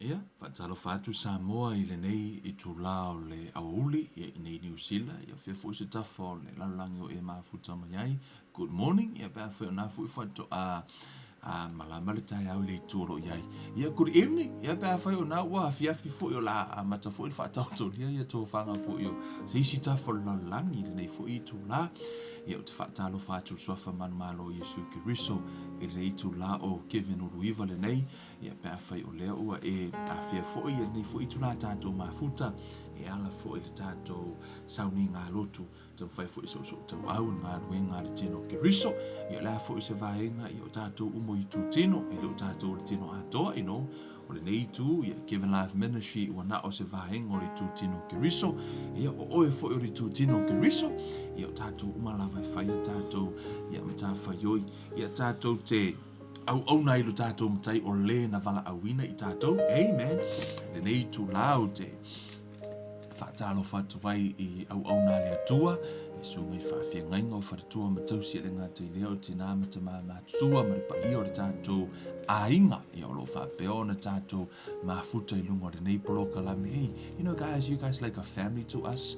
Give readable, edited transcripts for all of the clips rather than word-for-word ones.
Ia, whaatalo whaatu Samoa i le nei I tūlā o le awauli ia I nei New Zealand ia whia fwoi se tafa o le lalangi o e mafuta mai ai. Good morning, ia pēr whai o nā fwoi whato malama le tai au le tūro iai. Ia, good evening, ia pēr whai o nā ua fiafi fwoi o la mata fwoi whaatauto ia tō whanga fwoi o se isi tafa o lalangi le nei fwoi I tūlā. Ia o te whaatalo whaatu suafa manumalo Iesu Kiriso I le tūlā o Kevin Uruiva le nei. Ia pēr whai o lea ua e awhia fwoi ia nei fwoi tūlā tātou mafuta e ala fwoi le tātou sauni ngā lotu tau whai fwoi so tau au ngā luenga le tino Kiriso. Ia lea fwoi se vaenga I o tātou umo I tū tino e leo tātou le tino atoa o le nei tū ia Given Life Ministry ua na o se vaenga o le tū tino Kiriso. Ia o oe fwoi o le tū tino Kiriso ia o tātou umalawai whai a tātou ia mta whaioi ia tātou te au nai lo tātou mtai o le na wala awina I tātou. Amen. Le nei tū lao te whaatalo whatuwai I au nā le atua. E sungai whaafia ngainga o whatatua matausi le ngā te leo tina mata mātua maripa I o le tātou ainga I o lo whapeo na tātou mafuta I lungo le nei polo kalame. Hey, you guys like a family to us.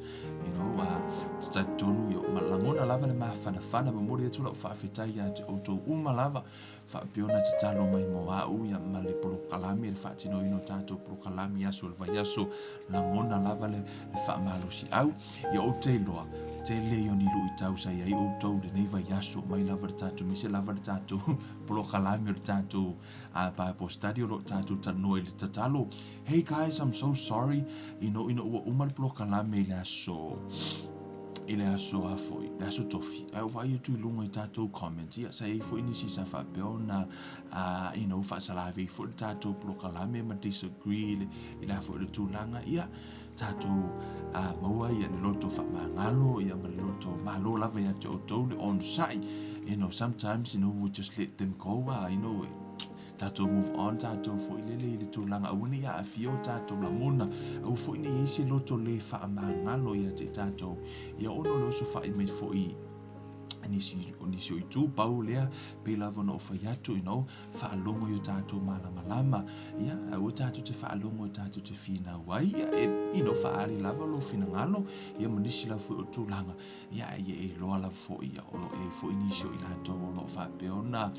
Tonu yo malangona lava le mawhanawhana ma mori atu lau whaafetai a te outou umalava whapeo na te talo mai mo au ia ma le polo kalame le whaatino ino tātou polo kalame aso le vai aso langona lava le whaamalosi au ia o te loa te leo ni lui tau sa ia I outou le nei vai aso mai lava le tātou mise lava le tātou polo kalame le tātou Bible study o lo tātou tanoi le tatalo. Hey guys, I'm so sorry. Ua uma le polo kalame le aso ile aso afoi, le aso tofi. Ai vai tu lunga I tātou comment. Ia sa ei foi nisi sa whapeo na whaasalawe foi le tātou polo kalame ma disagree ile afoi le tūlanga. Ia tātou maua ia le loto whamangalo, ia ma le loto malo lava ia te outou le on sai. Sometimes, we just let them go. Tātou move on, tātou foi lele le tūlanga. Awini ia a fio tātou la mona. Au foi ni isi loto le whaamangalo ia te tātou. Ia ono lo so whai mai foi Onisi o I tū pau lea pe lava no whai atu whaalongo I o tātou malama. Ia, o tātou te whaalongo I tātou te whina wai. Ia, whaari lava lo whina ngalo. Ia manisi la fui o tūlanga. Ia, e loa lava foi ia. Olo e foi nisi o I lātou olo whapeo na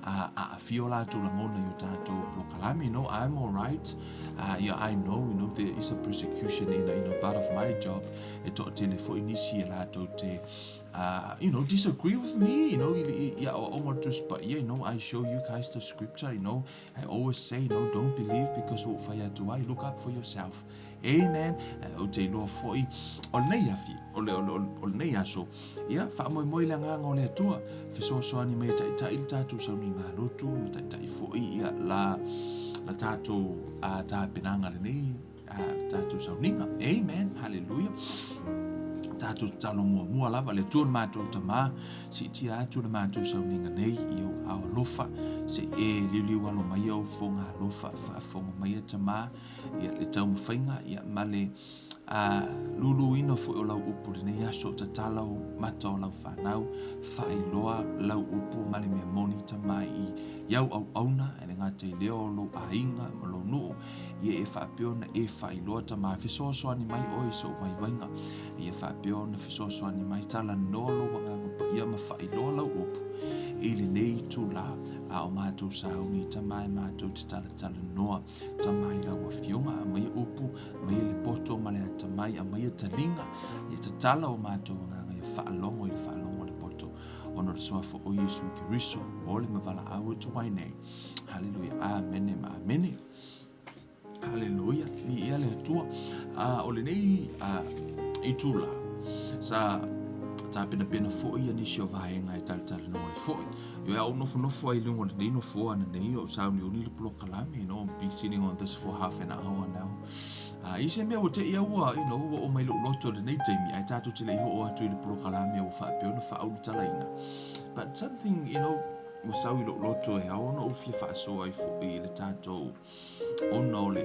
a fio lātou langona I o tātou prokalami. I'm all right. I know, there is a persecution in a part of my job. E to te le foi nisi e lātou te disagree with me, but I show you guys the scripture, I always say, don't believe because what fire do I look up for yourself. Amen. O te loa foi, o nei afi, o nei aso, ia, wha moi le nganga o le atua, fisoa ni mea tai tātou sau ni ngā lotu, tai foi, ia, la tātou tā penanga le nei, tātou sau ninga. Amen. Hallelujah. Tātou talo mua lava le tuan mātou tamā, si tia atu le mātou sauninga nei I o awa lofa, se liu alo mai au fonga lofa, whaafonga mai tamā, ia le tau mawhainga, ia male lulu ino fo o lau upu le nei aso ta talau mata o lau whanau, whailoa lau upu male mea moni tamā I iau au auna, ene ngā te leo lo ainga, ma lo nuu, ia whapeo na whailoa tamā, whisosoa ni mai oi so waiwainga, ia whapeo na whisosoa ni mai tala nolo wanganga pa ia ma whailoa lau upu, le nei tūlā, a o mātou sauni tamai mātou te tala noa, tamai lau a whionga, a mai upu, mai le poto, ma le tamai, a mai talinga, ia te tala o mātou wanganga, ia whaalongo le poto, ono le soafo o Iesu Kiriso, o le mawala awa tuai nei. Hallelujah, amene ma amene. Hallelujah, ni ia le atua, o le nei I tūlā, sa ta pena foi ia nisi o vaenga e tala no e foi. Yo ia nofo ai lungo le nei nofo ana nei o sauni o ni le polo kalame, be sitting on this for half an hour now. Ise mea o te ia ua, o mai lo loto le nei teimi, ai tātou te le iho o atu I le polo kalame o whapeo na whaau talaina. But something, o sau I lo loto e ao no ufia whaasoa I foi le tātou ona o le.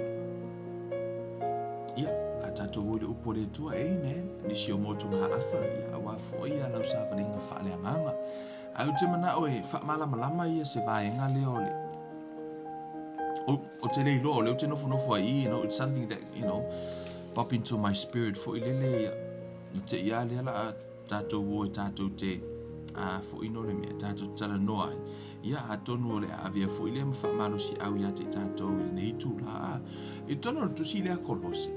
Ia, a tātou o le upo le tua, amen. Nisi o motu ngā awha, ia awa foi a lau sāwaringa whaaleanganga. Au te mana o e wha malama ia se vaenga leo le. o te lei loa, leo te nofu ai, it's something that, pop into my spirit for ilele te ia le la tātou o tātou te fo ino le mea tātou tala noa ia atonu o le avia fo ile ma whamalo si au ia te tātou i nei tū la i tono le tusi le a kolosi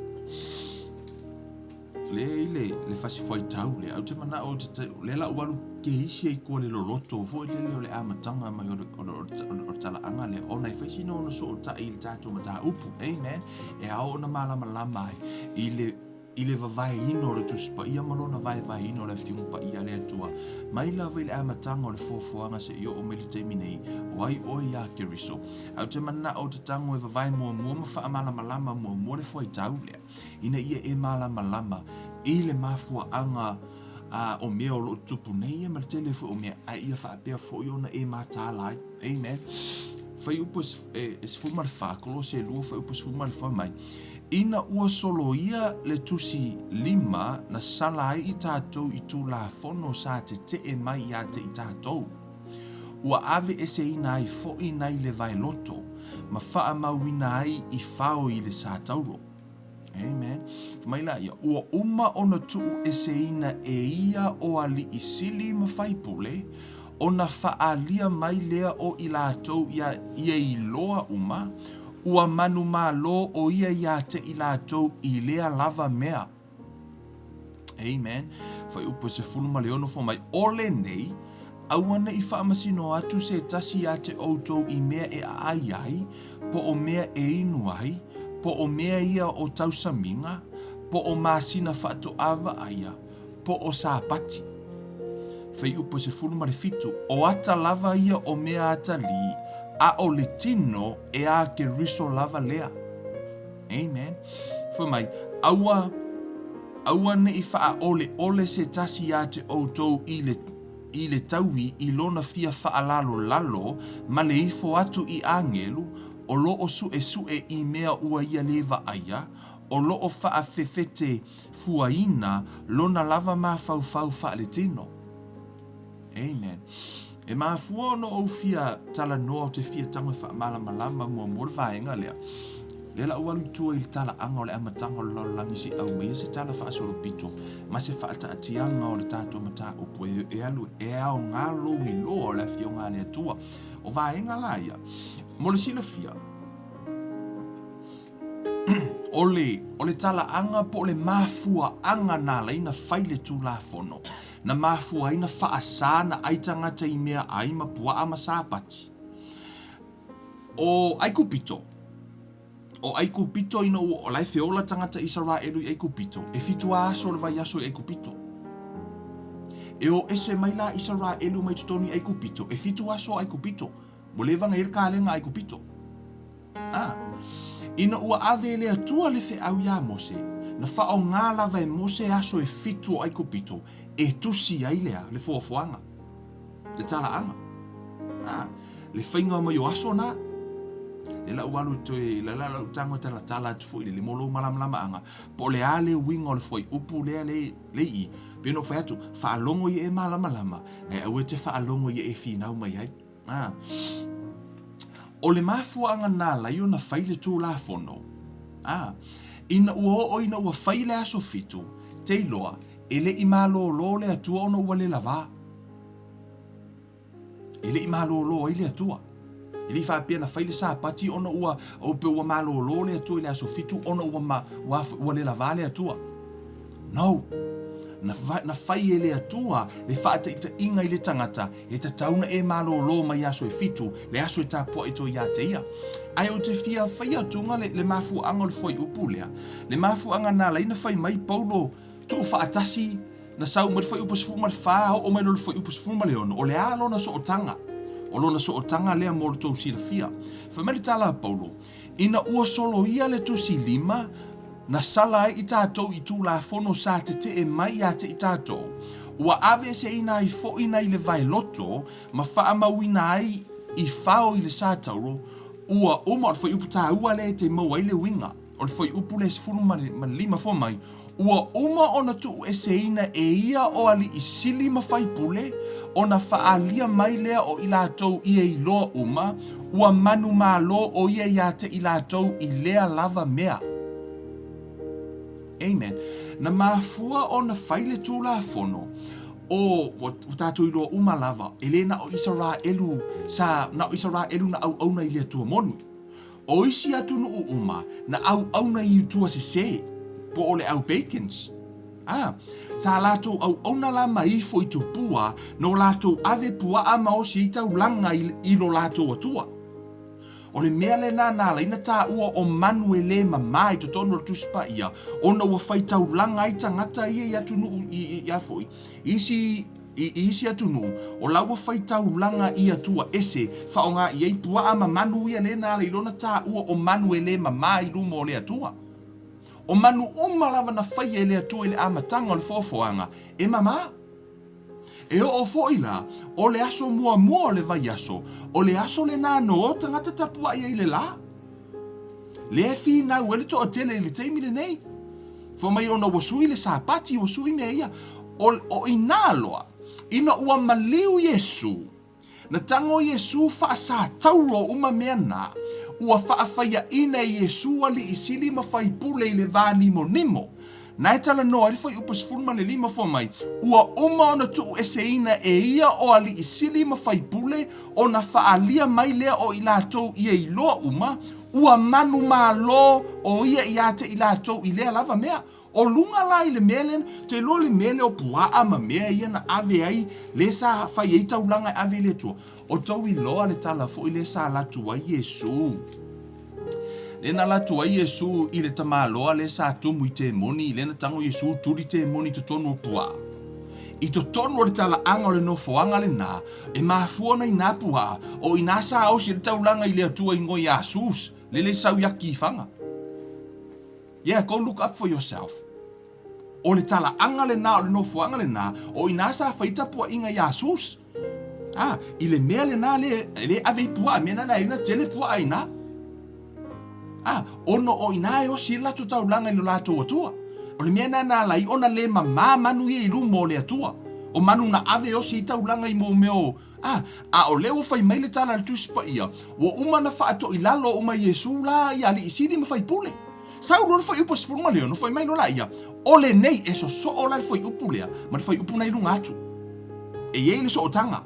le fasi foi tau le au te mana o te le la ualu ke isi e kua le loloto fo ile le o le amatanga mai o tala anga le o nei fasi no no so o ta i le tātou ma tā upu amen e ao na malama lamai i le vavai ino le tusi pa ia malona vai ino le fiungu pa ia le atua mai la vai le amatanga o le fofoanga se io o me le teimi nei o ai o ia ke riso au te mana o te tango e vavai mua ma wha malama lama mua le foi tau lea ina ia e malama lama i le mafua anga o mea o lo tupu nei e ma le telefo o mea ai ia wha apea fo i ona e mātālai amen whai upos e sfuma le whakolo se lua whai upos sfuma le whamai ina ua solo ia le tusi lima na sala ai i tātou i tū la fono sa te e mai ia te i tātou. Ua ave ese ina ai fo i nai le vai loto, ma wha mauina ai i whao i le sa tauro. Amen. Maila ia, ua uma ona tuu ese ina e ia o ali i sili ma whaipule, ona wha alia mai lea o i lātou ia i loa uma, ua manu malo o ia te i lātou i lea lava mea. Amen. Whai upo se fuluma leono fo mai ole nei, auana i whaamasino atu se tasi a te outou i mea e ai, po o mea e inu ai, po o mea ia o tausaminga, po o masina whaato awa aia, po o sāpati. Whai upo se fuluma le fitu, o ata lava ia o mea ata li, a o le tino e a ke riso lava lea. Amen. Fo mai, aua ne i wha ole se tasi a te outou i le taui i lona fia wha lalo, ma le ifo atu i angelu, o lo o su e i mea ua ia leva aia, o lo o wha fefete fuaina, lona lava ma fau wha le tino. Amen. E maa fua ono o fia tala noa o te fia tango wha malama mua mora vaenga lea. Lela ualu tua i tala anga o le amatanga o le langi si au mea se tala wha asoro pito. Ma se wha ata atianga o le tātua mata upo e alu e au ngalo i loa o le fio ngā lea tua. O vaenga laia. Mo le sila fia. O le tala anga po le mafua anga nā leina whaile tū la fono. Na mafua ina whaasa na aitangata i mea ai mapua ama sāpati. O aikupito. O aikupito ina o lai whiola tangata Israelu i aikupito. E fitua aso le vai aso i aikupito. E o ese mai la Israelu mai tutonu i aikupito. E fitua aso aikupito. Mo levanga irka lenga aikupito. Ina ua ave lea tua le fe au ia Mose. Na whao ngā lava e Mose aso e fitu o aikupito. E tusi ai lea le fuafuanga. Le tala anga. Le whainga mai o aso na. Le la ualu toe, la utango tala tufu ile le molo malama anga. Po le ale wingo le foi upu lea le i. Peno whai atu, whaalongo i e malama. E au e te whaalongo i e whinau mai ai. O le mafuanga nā lai o na whaile tū la fono. Ina ua ina ua whaile aso fitu, te iloa, ele i malo le atua ona ua le lava. Ele i malo i le atua. Ele i whapia na whaile sāpati ona ua malo le atua i le aso fitu ona ua le lava le atua. No. Na whai e le atua, le whaata i ta inga i le tangata, e ta tauna e malo mai aso e fitu, le aso e tāpua i to ia te ia. Ai o te fia whai atunga le mafu anga le fwai upu lea. Le mafu anga nā leina whai mai paulo tu whaatasi, na sau mai whai upu sifuma le whaa o mai lo le whai upu sifuma le ono, o le alo na so o tanga. O lona so o tanga lea mo le tau si la fia. Whamere tala paulo, ina ua solo ia le tusi lima, na sala i tātou i tū la fono sa te e mai a te i tātou. Ua ave se ina i fo ina i le vai loto, ma wha mawina ai i whao i le sātauro, ua oma o whai uputa ua le te maua i le winga. o le foi upu le sifuru ma lima fo mai, ua uma ona tuu e seina e ia o ali isili ma fai pule, ona faalia mai lea o ilatou ia i loa uma, ua manu malo o ia ia te ilatou i lea lava mea. Amen. Na mafua ona faile tu la fono, o tātou i loa uma lava, ele na o Israelu, na o Israelu na au na ilia tua monu. O isi atu no uma, na au na i tua se, po ole au bacons. Sa lato au na la mai fo i tupua, no lato ave pua ama o si tau langa i lo lato atua. O le mea le nā la ina tā ua o manuele mamai to tono tu spa ia, ona ua fai tau langa i tangata ia i atu no i afoi. Isi atu no, o laua fai tau langa i atua ese, whaonga i ei pua ama manu ia le nā la ilona tā ua o manuele mamai lumo o le atua. O manu lava na fai e le atua i le amatanga o le fofoanga, e mama. E o fo ila, o le aso mua o le vai aso, o le aso le nano o tangata tapua ia i le la. Le e fi na uele to o tele i le teimi le nei. Fo mai ona wasui le sapati, wasui mea ia, o inaloa, ina ua maliu Yesu, na tango Yesu faa sa tauro uma mea na, ua faa faya ina Yesu ali isili ma fai pule i le va nimo. Na e tala noa, rifai upas fulma le lima fo mai, ua uma ona tuu eseina e ia o ali isili ma fai pule, o na faalia mai lea o ilatou ia i loa uma, ua manu malo o ia ia te ilatou i lea lava mea. O lunga la i le melen, te lo le mele o pua ama mea ia na ave ai, le sa fai eita ulanga ave le tua. O tau i loa le tala fo i le sa la tua Yesu. Le na la tua Yesu i le tamaloa le sa tumu i te moni, le na tango Yesu turi te moni to tonu o pua. I to tonu o le tala anga o le no foanga le na, e maafuona i nā pua, o i nā sa au si le taulanga i le atua i ngoi Asus, le sau yaki i fanga. Yeah, go look up for yourself. O le tala anga le na, o le no foanga le na, o i nā sa faita pua inga i Asus. I le mea le na le ave i pua, mea na ina tele pua ai na. Ono o ina e o si la tu taulanga i lo lato atua. O le mea na lai ona le mama manu i lumo le atua. O manu na ave o si taulanga i mo meo. O leo fai mai le tala le tuspa ia. Wa uma na faato i lalo uma Yesu la i ali isili ma fai pule. Sau lor fai upa sifuruma leo no fai mai no la ia. O le nei e so o la fai upu lea. Ma fai upu nei lunga atu. E ye le so o tanga.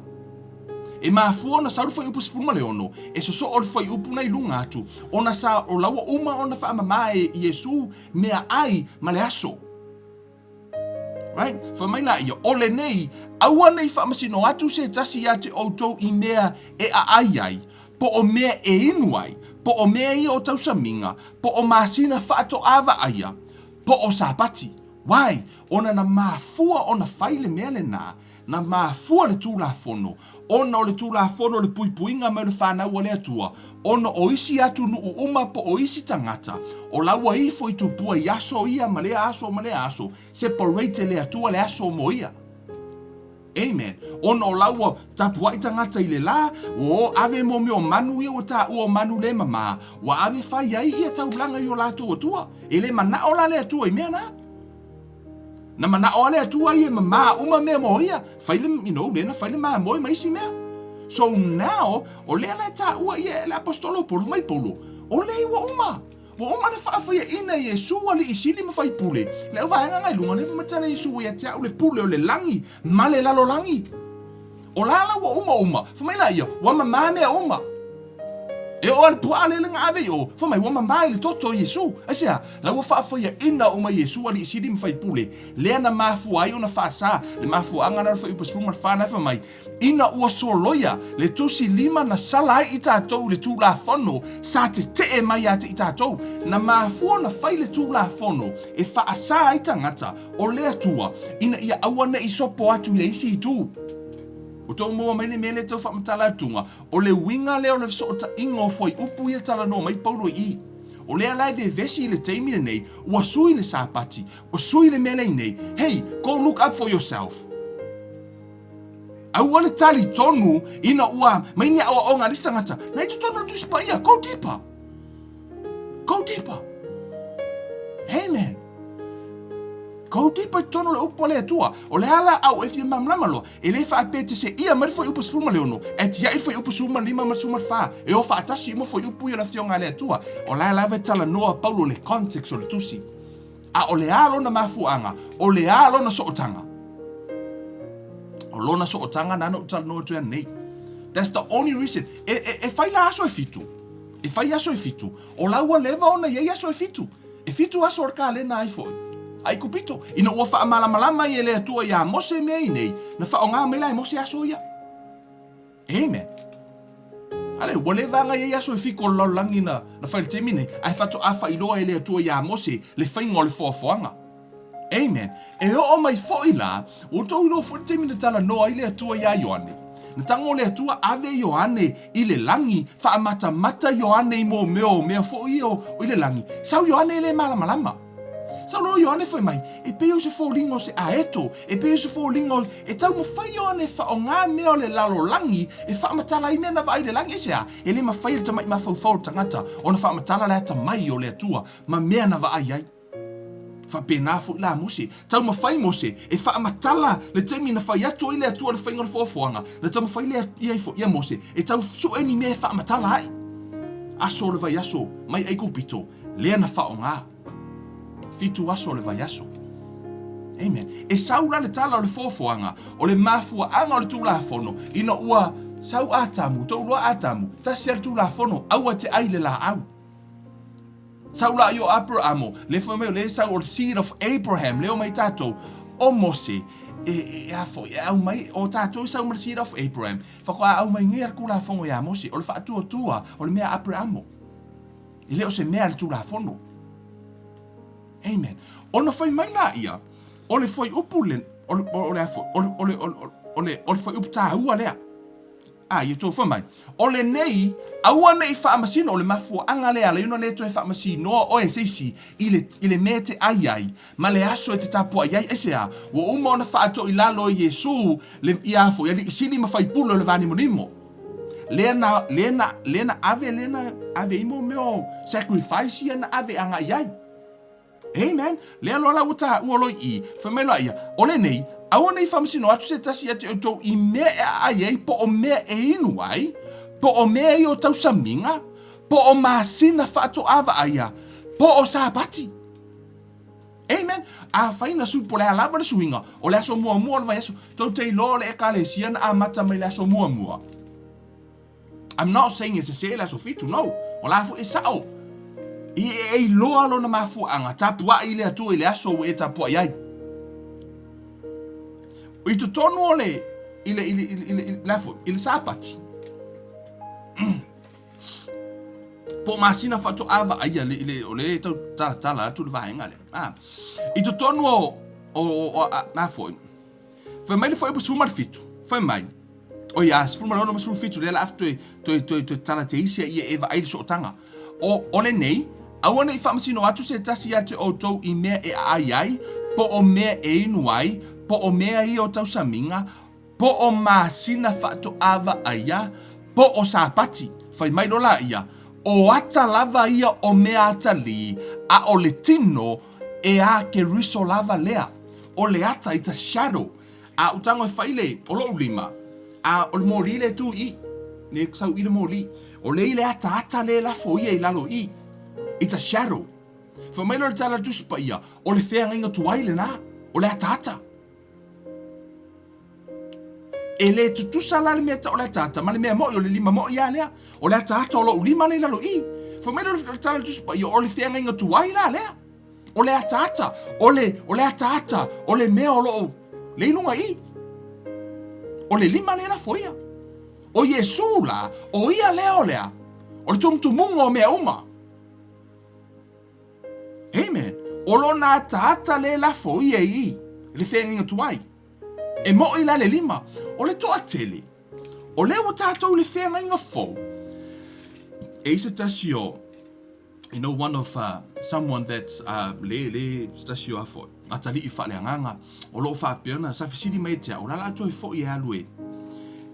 E mafua na saru fai upu sifuruma leono, e so o fai upu nei lunga atu, ona sa o laua uma ona fa ama e Yesu mea ai ma le aso. Right? Fa mai la ia, o le nei, aua nei fa masino atu se tasi ate outou i mea e a ai, po o mea e inu ai, po o mea i o tausaminga, po o masina fa ato ava aia, po o sapati. Wai, ona na mafua ona faile mea le na mafua le tū la fono, ona o le tū la fono le puipuinga mai le whanau le atua, ona o isi atu nu uma po o isi tangata, o laua i fo i tupua i aso ia ma le aso, separate le atua le aso mo ia. Amen. Ona o laua tapua i tangata i le la, o ave mo meo manu ia o ta ua manu le mama, wa ave fai ai ia taulanga i o lato atua, e le mana o la le atua i mea na. Na mana o le atua i e mama uma mea mo ia, faile, lena faile maa moi maisi mea. So now, o lea la ta ua ia le apostolo polo mai polo, o le iwa uma. Wa uma na whaafaya ina Yesu ali isili ma fai pule. Le uwa hanga ngai lunga nefu matala Yesu ia te au le pule o le langi, ma le lalo langi. O lala wa uma, fumaila ia, wa mama mea uma. E o al pua le nga ave o, fa mai wa mai le toto Yesu. Asia, la wa fa ya ina o mai Yesu ali sidi mfai pule. Le na mafu ai ona fa sa, le mafu anga na fa upus fuma fa na fa mai. Ina ua soloya le tusi lima na sala i tatou le tu la fono, sa te e mai ate i tatou. Na mafu ona fai le tu la fono, e fa asa ai tangata o le atua, ina ia awana i sopo atu le isi tu. O tau mua mai le mele tau whamatala atunga, o le winga leo le soota ingo foi upu ia tala no mai paulo i. O lea lai vesi le teimine nei, ua sui le sapati, o sui le mele nei, hey, go look up for yourself. Au le tali tonu, ina ua, maini awa o ngā listangata, nei tu tonu tu spa ia, go deeper. Go deeper. Ko tipa tono le upo le atua. O le ala au e fia mamlama lo. E le wha apete se ia mari foi upo sfuma le ono. E tia i foi upo suma lima ma suma wha. E o wha atasi ima foi upo i la fionga le atua. O la lava tala noa paulo le context o le tusi. A o le alo na mafuanga. O le alo na sootanga. O lona sootanga nana utala noa tuya nei. That's the only reason. E fai la aso e fitu. E fai aso e fitu. O la ua leva ona ye aso e fitu. E fitu aso orka le na ai foi. Ai kupito. Ina ua wha malama i le atua ia mose mea i nei. Na wha o ngā mela e mose aso ia. Amen. Ale, ua le vanga ye aso e fiko laulangi na whaile temi nei. Ai whato awha i loa e le atua ia mose le whainga o le foafoanga. Amen. E o mai fo i la, o tau i loa fo temi na tala noa i le atua ia Ioane. Na tango le atua ave Ioane i le langi, wha mata Ioane i mo mea fo i o le langi. Sau Ioane le malama. Sau lo Ioane foi mai, e peo se fōlingo se aeto, e peo se fōlingo, e tau mo whai Ioane wha o ngā mea le lalo langi, e wha matala i mea na vai le langi se a, e le ma whai le tamai ma whau tangata, o na wha matala le tamai o le atua, ma mea na vai ai. Wha pēnā fu la mose, tau ma whai mose, e wha matala le temi na whai atu i le atua le whainga le fōfuanga, na tau ma whai le iai fo ia mose, e tau su eni mea wha matala ai. Aso le vai aso, mai ai kupito, lea na wha o ngā. Fitu aso le vai aso. Amen. E saula le tala o le fōfuanga, o le mafua anga o le tūla fono, ina ua sau atamu, tau loa atamu, tasi al tūla fono, aua te ai le la au. Saula i o Abrahamo, le whameo le sau o le seed of Abraham, leo mai tātou, o Mose, afo, au mai, o tātou sau mai seed of Abraham, whakoa au mai ngea kula fongo ia Mose, o le whaatua tua, o le mea Abrahamo. I leo se mea le tūla fono. Amen. Ona fai mai la ia, o le foi upu le, o le foi upu tā ua lea. I tō wha mai. O le nei, aua nei whaamasino, o le mafua anga lea, le ino le toi whaamasino, o e seisi, i le mea te ai, ma le aso e te tapua ai ese a, wa uma ona whaato i lalo i Yesu, le iafo, ia li sili ma whai pulo le vani monimo. Lena ave imo meo sacrifice ia na ave anga iai. Amen. Lea lola uta uolo i, whamelo ia, o le nei, aua nei whamasino atu se tasi ate o tau i mea ai po o mea e inu ai, po o mea i o tau saminga, po o maasina whaato awa aia, po o saapati. Amen. A whaina su po le alama le suinga, o le aso mua le vai aso, tau te ilo le ekalesiana a mata mai le aso mua. I'm not saying it's a se le aso fitu, no. O la fu e sao. I loa lo na mafuanga, tapua i le atua i le aso e tapua iai. I tu tonu o le, i le sapati. Po masina whatu awa aia, o le tau tala atu le vahenga le. I tu tonu o mafoi. Whai mai le whai pasuma le fitu. Whai mai. O ia, sifuma lono masuma fitu, le la aftu e tala te isia i e eva aile so otanga. O le nei, awana i whamasino atu se tasi ate o tau i mea e ai, po o mea e inu ai, po o mea i o tau saminga, po o masina whaato awa aia, po o sapati, whai mai lola ia, o ata lava ia o mea ata li, a o le tino e a ke riso lava lea, o le ata it's a shadow, a utango e whaile, o lo ulima, a o le mori le tu i, ne sau i le mori, o le i le ata le la fo ia i lalo i, it's a shadow. Wha mai lor tala tuspa ia, o le whea inga tuaile na, o le ata. E le tutusa la le mea ta o le ata, ma le mea moi o le lima moi ia lea, o le ata o lo ulima le lalo i. Wha mai lor tala tuspa ia, o le whea inga tuaila lea, o le ata, o le ata, o le mea o lo le inunga i. O le lima le la foia. O Yesu la, o ia leo lea, o le tumtumunga o mea uma. Amen. O lo na ata le la foia i, le whea inga tuai. E mo i la le lima, o le toa tele. O le o tātou le whea inga fo. E isa tasio, you know, one of someone that's le tasio afo. Atali I whale anganga, o lo whapeona, sa fisiri mai tea, o lala atoi fo I alue.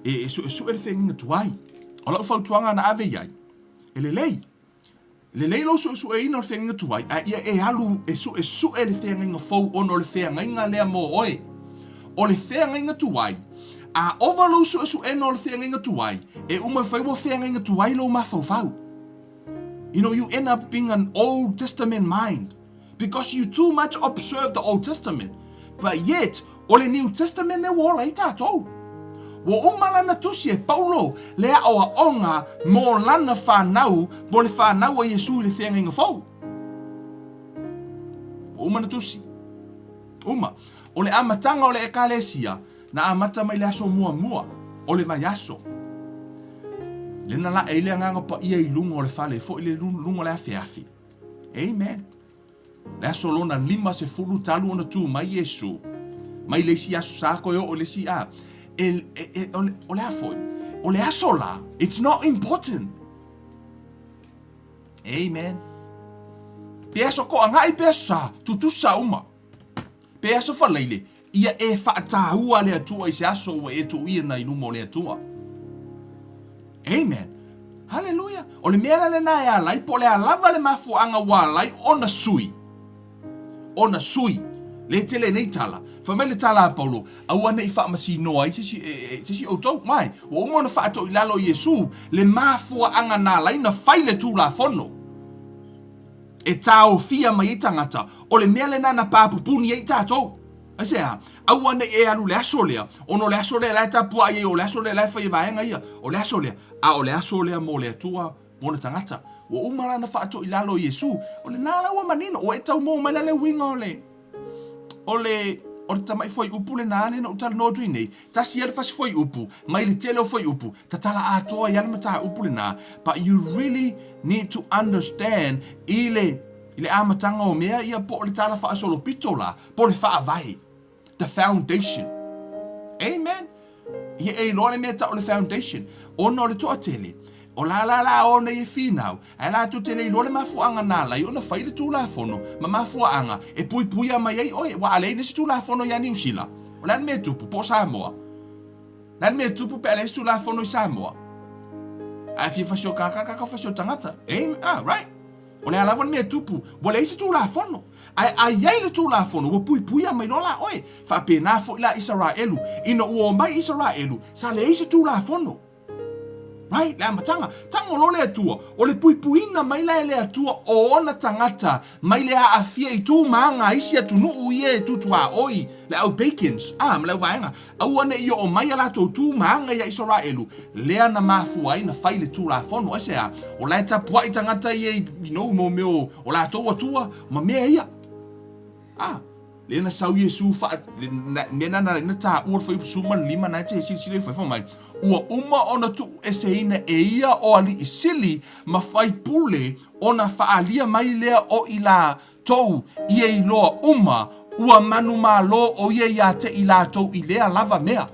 E su e le whea inga tuai. O la ufau tuanga na ave iai. E le lei. Le leilo su e ina o le whenga tuai, a ia e alu e su e le whenga fau ono le whenga lea mo oe. O le whenga tuai, a ovalo su e no le whenga tuai, e uma whaiwa whenga tuai lo ma fau. You know, you end up being an Old Testament mind because you too much observe the Old Testament. But yet, o le New Testament e wola I tātou. Wo umalana tusi e Paulo lea oa onga mo lana whanau mo le whanau a Yesu le whenga inga fau. Wo umana tusi. Uma. O le amatanga o le ekalesia na amata mai le aso mua o le vai aso. Lena la ele nganga pa ia I lunga o le fale fo ile lunga le afi. Amen. Le aso lona 5 talu ona tu mai Yesu. Mai le si aso sako o le si a. O le afoi. O le aso la. It's not important. Amen. Pe aso ko angai pe aso sa. Tutusa uma. Pe aso faleile. Ia e whaatahua le atua I se aso wa e tu ia na ilumo le atua. Amen. Hallelujah. O le mea le na e alai, po le alava le mafuanga wa alai, ona sui. Ona sui. Le tele nei tala. Fa le tala a Paulo. Aua nei wha masi noa I tisi o tau mai. Wa umona wha ato I lalo Yesu, le mafuanga na alai na whaile tu la fono. E tau fia mai I tangata. O le mea le nana pāpupuni e tātou. Asea, aua nei e alu le aso lea. Ono le aso lea la tapua ia, o le aso lea la whai vaenga ia. O le aso lea. A o le aso lea mo le atua mo na tangata. Wa umara na whaato I lalo Yesu. O le nala ua manino. O e tau mo mai le winga o le. O le tamai foi upu le nane na utala no nei. Tasi ele fasi foi upu. Mai le tele o foi upu. Tatala atoa yana mata upu le na. But you really need to understand ile amatanga o mea ia po le tala wha solo pito la. Po le wha vai. The foundation. Amen. Ia e loa le mea ta o le foundation. Ona o le toa tele. O la ona e finau. Ai la tu tele loa le mafuanga na lai. Ona whaile tu la fono. Ma mafuanga. E pui a mai ei. Oe, wa alei nesi tu la fono ya New Zealand. O lan mea tupu po Samoa. Lan mea tupu pe alei tu la fono I Samoa. Ai fia fasio kaka fasio tangata. Amen. Ah, right. O le alawa mea tupu. Wa le isi tu la fono. Ai le tu la fono. Wa pui a mai lola. Oe, fa pe na fo ila Israelu. Ino uo mai Israelu. Sa le isi tu la fono. Right? Le amatanga. Tanga lo le atua. O le puipuina mai le atua o ona tangata. Mai le a afia I tu maanga isi atu nuu ie tutua oi. Le au bacons. Ah, mle vaenga. Au ane I o mai ala tu maanga ia Israelu. Lea na mafua ina fai le tu la fono. Ese a. O la tapua I tangata ie, you know, mo meo. O la toa tua. Ma mea ia. Ah. Le na sau Yesu fa nena na ta ur foi suma 5 na te sili foi mai ua uma ona tu eseina e ia o ali isili ma fai pule ona fa alia mai lea o ila tou ia I loa uma ua manu malo o ia te ila tou I lea lava mea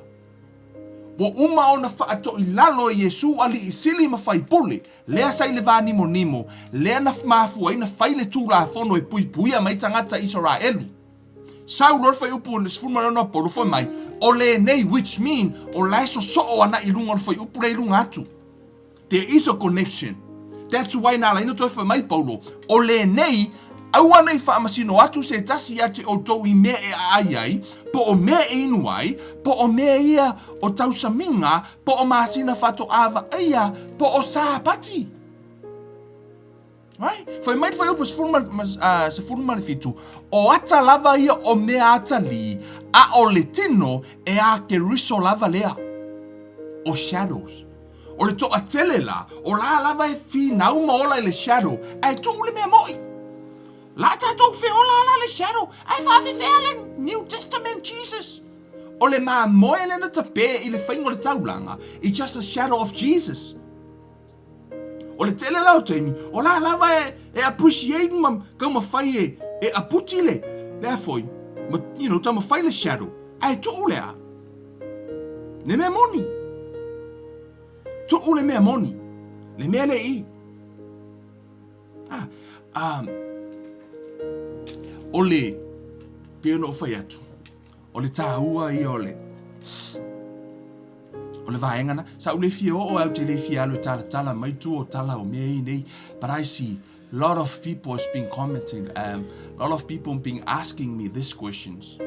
Wa uma ona fa ato I lalo Yesu ali isili ma fai pule lea sai le vani nimo lea na mafu ina fai le tu la fono e pui a mai tangata Israelu Sau lor fai upu le sfuma lona polo foi mai. O le nei, which mean, o lai so ana I lunga fai upu le lunga atu. There is a connection. That's why na laina toi fai mai Paulo. O le nei, au ana I wha amasino atu se tasi ate o tou I mea e ai, po o mea e inuai, po o mea ia o tau saminga, po o masina fato ava eia, po o sāpati. Right? Foi mai foi upus se forma le fitu. O ata lava ia o mea ata li a o le tino e a ke riso lava lea. O shadows. O le to atele la, o la lava e fi na uma ola le shadow. Ai tu le mea moi. La tatou fe ola la le shadow. Ai fa fe le New Testament Jesus. O le ma moe le na tape I le whaingo le taulanga. It's just a shadow of Jesus. O le tele lau teimi, o la lava e appreciate ma ma fai e aputi le foi, ma you know tama fai le shadow, ai tu ulea, ne mea moni, tu ule mea moni, le mea le I, o le piono fai atu, o le tāua I o le vaenga na sa ule fia o au te le fia lo tala mai tu o tala o mea I nei but I see A lot of people has been commenting, a lot of people have been asking me these questions.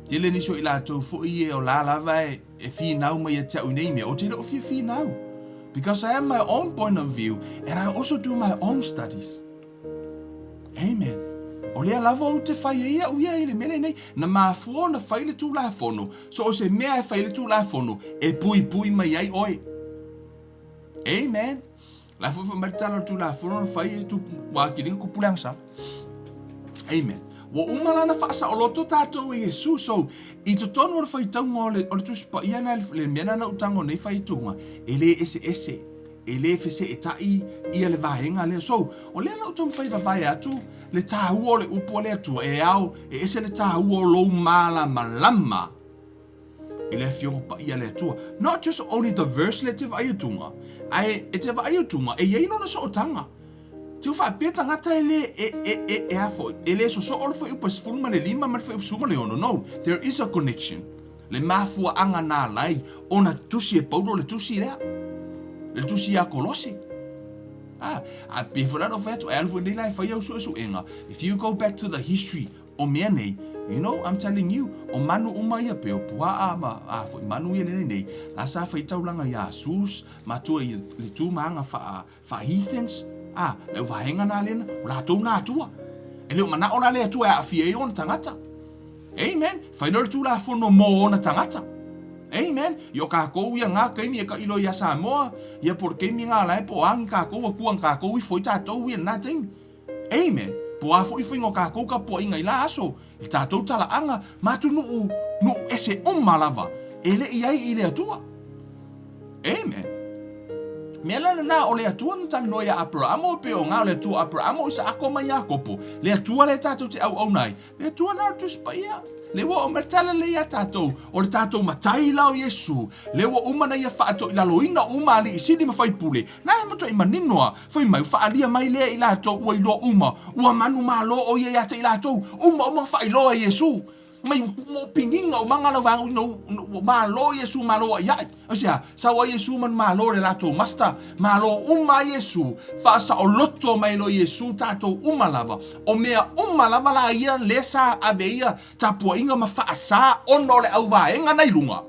Tele ni so ila to fo ie o la lava e fi now mai e tau nei me o te lo fi now. Because I have my own point of view and I also do my own studies. Amen. O lea lava o te whai ia uia ele mele nei na mafua na whaile tū la fono. So o se mea e whaile tū la fono e pui mai ai oi. Amen. La fufu maritala tū la fono na whai e tū wakiringa kupulang sa. Amen. Wa umala na whaasa o loto tātou e Yesu. So i to tonu o le whai taunga o le tūspa ia na le mena na utango nei whai tūnga. Ele ese. Ele fese e tai ia le vahenga le. So o lea na utam whai vavai atu. Le tāhua o le upo le atua e au e ese le tāhua o lou mala malama i le fionga pa ia le atua. Not just only the verse le te vai atunga. E te vai atunga e iei lona so o tanga. Te uwha pia tangata e afo. E le so o le whai upa sifulma le lima ma le whai upsuma le ono. No, there is a connection. Le mafua anga nā lai ona tusi e paudo le tusi lea. Le tusi a kolosi. If you go back to the history o mea nei, you know, I'm telling you, o manu umai a peo pua fo manu ia nei, la sa whai taulanga ia sus, matua i le tū maanga wha heathens, leo wahenga nā lena, o la tau nā tua. E leo mana o la lea tua e a fia e ona tangata. Amen. Whainore tū la whono mō ona tangata. Amen. Yo kākou ia ngā kaimi e ka ilo ia Samoa, ia por kaimi ngā lai po angi kākou a kuang kākou i foi tātou ia nā taimi. Amen. Po a foi ngō kākou ka po inga i la aso, i tātou tala anga, mātu nu ese malava, ele i ai i le atua. Amen. Mea lana nā o le atua na tano ia Abrahamo pe o ngā le atua Abrahamo isa ako mai Jakopo, le atua le tātou te au nai, le atua nā tuspa ia. Le wa o matala le ia tātou, o le tātou matai lao Yesu, le wa umana ia whaato i lalo ina umali i sini ma whai pule, na e mato i maninoa, whai mai whaalia mai lea i lātou ua i loa ua manu malo o ia iata i lātou, uma whai loa Yesu, mai mo pinginga o mangala wang no malo Yesu malo ia, o sea, sawa Yesu man malo le lātou masta, malo Yesu, whaasa o loto mai lo Yesu tātou lava, o mea lava la ia lesa aveia tapua inga ma whaasa ono le au vaenga nei lunga.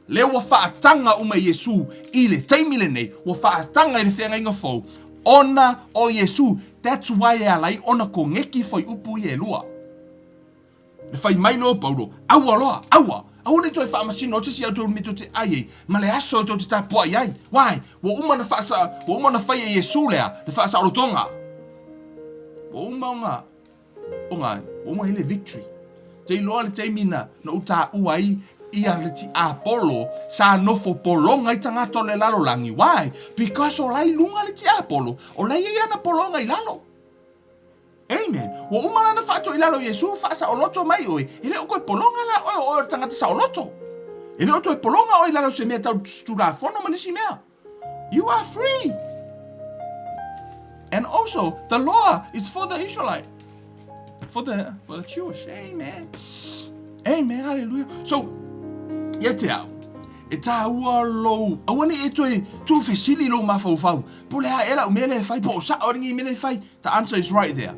Le wa whaatanga Yesu i le taimile nei, wa whaatanga i le whenga inga fau, ona o Yesu, that's why e alai ona ko ngeki foi upu i e lua. Le fai mai lo paulo, aua ne toi whaamasino, te si au tōru mito te aie, ma le aso tō te tāpua iai. Wai, wa umana whai e Yesu lea, le whaasa o tonga. Wa uma hele victory. Te iloa le te mina na uta uai ia le ti Apollo, sa nofo polonga i tangato le lalo langi. Why? Because o lai lunga le ti Apollo, o lai ia na polonga i lalo. Amen. Wa umana na whaato i lalo Yesu whaasa o loto mai oe. Ele o koe polonga la o tangata sa o loto. Ele o toi polonga o i lalo se mea tau stura fono manisi mea. You are free. And also, the law is for the Israelite. For the Jewish. Amen. Amen. Hallelujah. So, ia te au. E tā ua lou. Awane e toi tū whesili lou mawhau. Po lea ela umele e whai. Po sa oringi mele e whai. The answer is right there.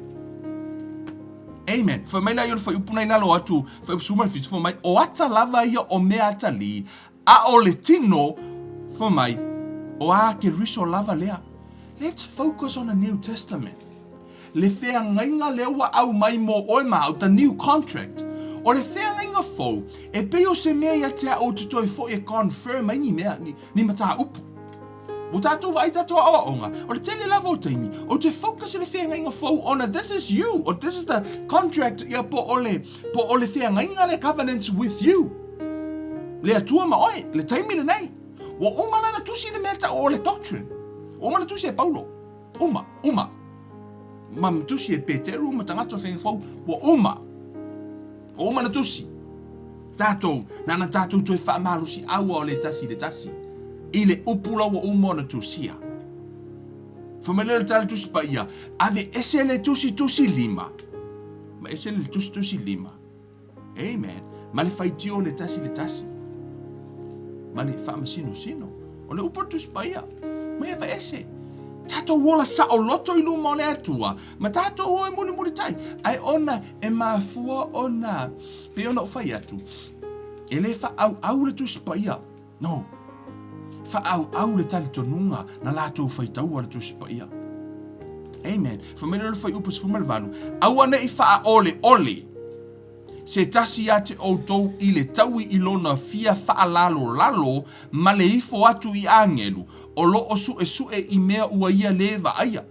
Amen. Whai mai la ion whai upuna i nalo atu. Whai upsuma fitu. Whai mai o ata lava ia o mea ata li. A o le tino. Whai mai o a ke riso lava lea. Let's focus on the New Testament. Le whea ngainga lewa au mai mo oi mau, the new contract. O le whea ngainga fau, e peo se mea ia te a o tutoi fo e confirm ai ni mea, ni mata upu. O tātou vai tātou a onga, o le tele lava o taimi, o te focus i le whea ngainga fau, ona this is you, or this is the contract ia po ole whea ngainga le covenants with you. Le atua ma oi, le taimi le nei. Wa umana na tusi le mea ta o le doctrine. Uma na tusi e Paulo. Uma. Ma tusi e Peteru, ma tangato whenga fau. Wa uma na tusi. Tātou, nana tātou toi whaamalusi aua o le tasi. I le upula wa uma na tusia. Whamelele tala tusi pa ia. Ave ese le tusi lima. Ma ese le tusi lima. Amen. Ma le whaitio le tasi. Ma le whaamasino. O le upa tusi pa ia. Mai ava ese. Tatou wola sa o loto I luma o le atua. Ma tatou o e muni tai. Ai ona e mafua ona. Pe ona o fai atu. E le fa au le tusi pa ia. No. Fa au le tali tonunga na latou fai tau le tusi pa ia. Amen. Fa mele le fai upus fumalvanu. Au ane I fa ole. Se tasi ate o tou I le taui I lona fia faa lalo, ma le ifo atu I angelu, o lo o su e I mea ua ia leva aia.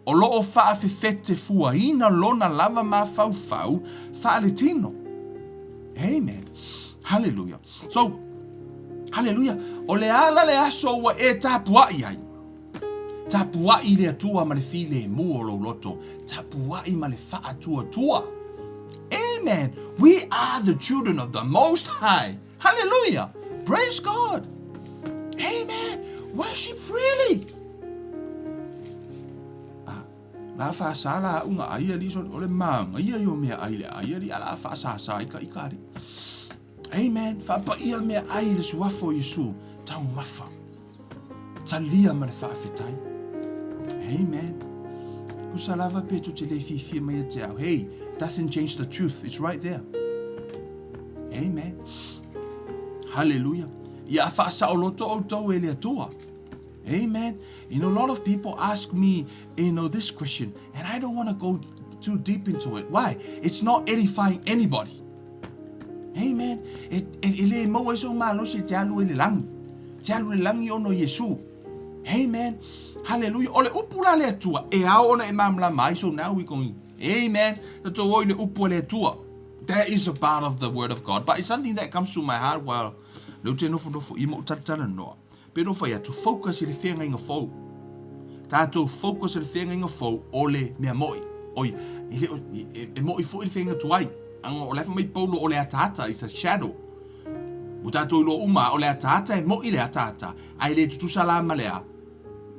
O lo o faa fefete fua ina lona lava ma fau faa le tino. Amen. Hallelujah. So, hallelujah. O le ala le aso ua e tapuai ai. Tapuai le atua ma le file mu o lo loto. Tapuai ma le faa tua. Amen. We are the children of the Most High. Hallelujah. Praise God. Amen. Worship freely. La fa sala unga aia li so ole manga ia yo mea ai le aia li ala fa sa ikari. Amen. Fa pa ia mea ai le suafo Yesu tau mafa. Talia ma le fa fitai. Amen. Kusalava pe tu te le fifi mai te au. Hey, doesn't change the truth. It's right there. Amen. Hallelujah. Ia fa sa o loto o tau e le atua. Amen. You know, a lot of people ask me, this question, and I don't want to go too deep into it. Why? It's not edifying anybody. Amen. Ele mo eso malo se te alu ele lang. Te alu ele langi ono Yesu. Amen. Hallelujah. Ole upula le atua. E ao ona e mamla mai. So now we're going, amen. That's all le upula le atua. That is a part of the word of God. But it's something that comes to my heart while lute nofo imo tatana noa. Pero fai atu focus I le whenga inga fau. Tātou focus I le whenga inga fau o le mea moi. Oi, e moi fo I le whenga tuai. Anga o lefa mai paulo o le atata is a shadow. O tātou ilo uma o le atata e moi le atata. Ai le tutusa la malea.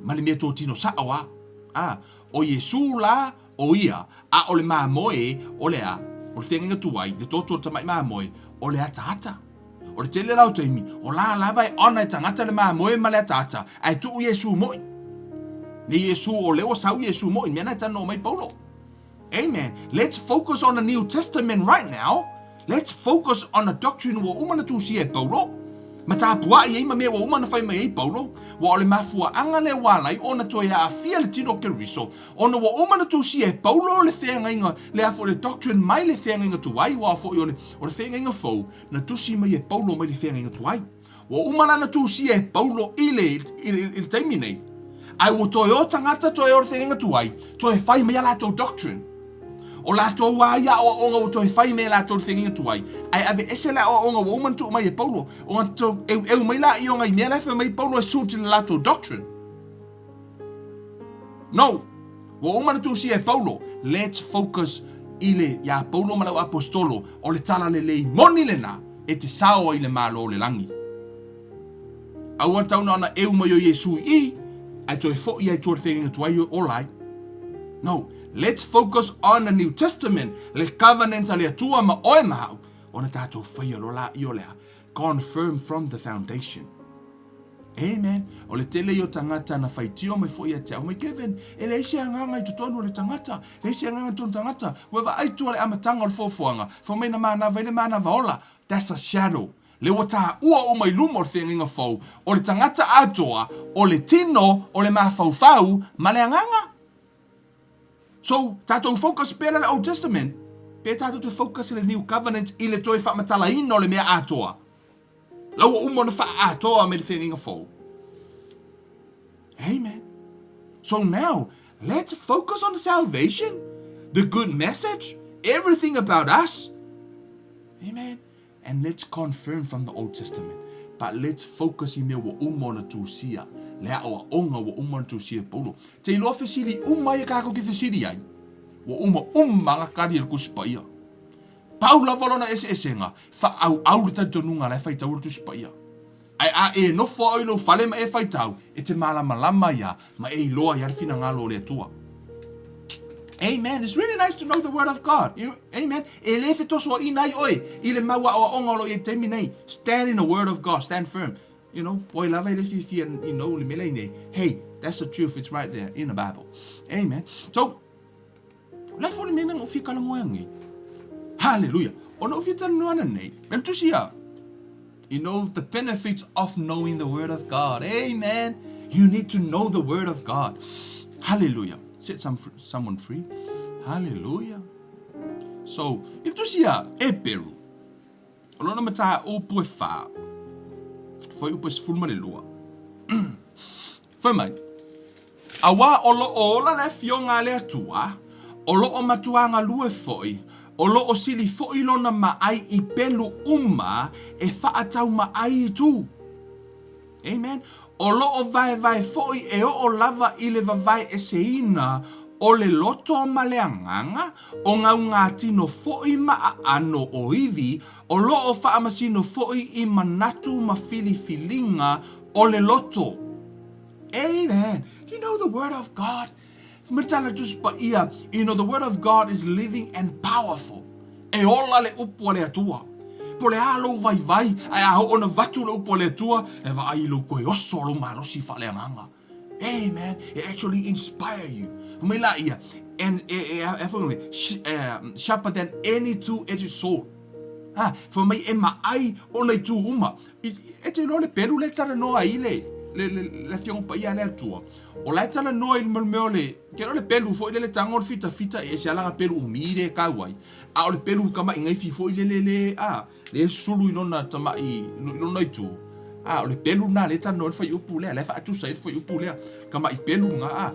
Ma le mea tō tino saawa. O Yesu la o ia. A o le maa moe o le a. O le whenga inga tuai. Le tōtua tamai maa moe o le atata. O le tele lau teimi, o la lava e ona e tangata le maa moe ma le atata, ai tuu Yesu moi. Ni Yesu o leo sau Yesu moi, mena tano mai paulo. Amen. Let's focus on the New Testament right now. Let's focus on the doctrine wa umana tu si e paulo. Ma tāpua I eima mea wa umana whai mai e paulo. Wa ole mafua anga le walai ona toia a fia le tino ke riso. Ona wa umana tu si e paulo le whenga inga le afo le doctrine mai le whenga inga tuai. Wa afo I o le whenga inga fau na tusi mai e paulo mai le whenga inga tuai. Wa umana na tu si e paulo I le taimi nei. Ai wo toi o tangata toi o le whenga inga tuai. Toi whai mai ala tau doctrine. O la tō waia o onga o toi whai me la tō whenginga tuai. Ai ave ese la o onga o oman tō mai e paulo. O tō eu mai la I onga I mea lefa mai paulo e sūti la tō doctrine. No. O oman tō si e paulo. Let's focus I le ia paulo malau apostolo o le tala le lei moni le na e te sao I le malo le langi. Aua tauna ana eu mai o Yesu I ai toi fo I ai tō whenginga tuai o lai. No. Let's focus on the New Testament. Le covenant le atua ma oe mahau. Ona tātou whaia rola I o lea. Confirm from the foundation. Amen. O le tele I o tangata na whaitio mai fo I a te au. Mai Kevin, e le ise anganga I tutonu o le tangata. Le ise anganga I tonu tangata. Wewa aitua le amatanga o le fofuanga. Fo mai na maanava ele maanava ola. That's a shadow. Le wata ua o mai luma o le whenginga fau. O le tangata atoa. O le tino. O le mawhauwhau. Ma le anganga. So, tātou focus pēra le Old Testament, pē tātou te focus le New Covenant I le toi whamatala ino le mea atoa. Lau umona wha atoa me le whenginga fau. Amen. So now, let's focus on the salvation, the good message, everything about us. Amen. And let's confirm from the Old Testament. But let's focus I mea wa umona tūsia. Lea o onga wa umana tūsia paulo. Te iloa whesiri umai e kako ki whesiri ai. Wa manga kari e kusipa ia. Paula valona ese nga. Wha au le tautonunga le whaitau le tusipa ia. Ai a e nofo au ilo whale ma e whaitau. E te malama ia. Ma e iloa i arwhina ngalo le atua. Amen. It's really nice to know the word of God. Amen. E le whetosua I nai oe. I le maua o onga lo I te minei. Stand in the word of God. Stand firm. boy lava le fi le mele hey, that's the truth, it's right there in the Bible. Amen. So la fo le mena o fi kala ngoangi. Hallelujah. Ono fi tan no nei. Mel tusia. The benefits of knowing the Word of God. Amen. You need to know the Word of God. Hallelujah. Set someone free. Hallelujah. So, ito siya, Peru. Olo na mata o pue fa. Foi upes fulma le lua. Foi mai. Awa olo ola le fionga le atua. Olo o matuanga lue foi. Olo o sili foi lona maai I pelu uma e faatau maai tu. Amen. Olo o vai foi e o lava I le vai e seina o le loto ma le anganga o ngā tino foi ma ano o iwi o lo o whaamasino foi I manatu ma filifilinga o le loto. Amen. You know the Word of God. The Word of God is living and powerful. E ola le upo le atua. Po le alo vai, ai a ona vatu le upo le atua, e vai lo koe oso lo malosi fa le anganga. Amen. It actually inspire you. And sharper than any two-edged sword. For me, ema ai ona tu uma. E te lo le peru le tara no ai le fiong pa ia le atua. O la tala no il melmeole. Ke lo le pelu fo le tangor fita e se ala pelu umire kawai. A o le pelu kama ingai fi fo le sulu ilona tama I ilona itu. O le pelu na le tano fa yupu le fa tu sai fa yupu le kama I pelu nga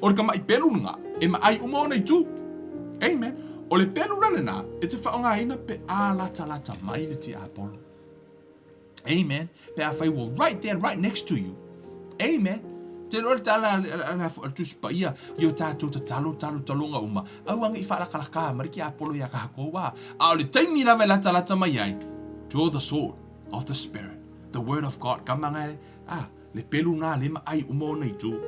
o kama I pelu nga e ma ai uma ona itu. Amen. O le pelu na e te fa nga ina pe ala talata mai le ti apolo. Amen. Pe a fai right there, right next to you. Amen. Te roi tala ana tu spaia yo tatu talo talonga uma. Au anga I fala kalaka mariki apolo ya ka ko wa. A le taimi la vela tala mai ai. Draw the sword of the Spirit, the Word of God. Kamanga le pelu na le ai umona itu.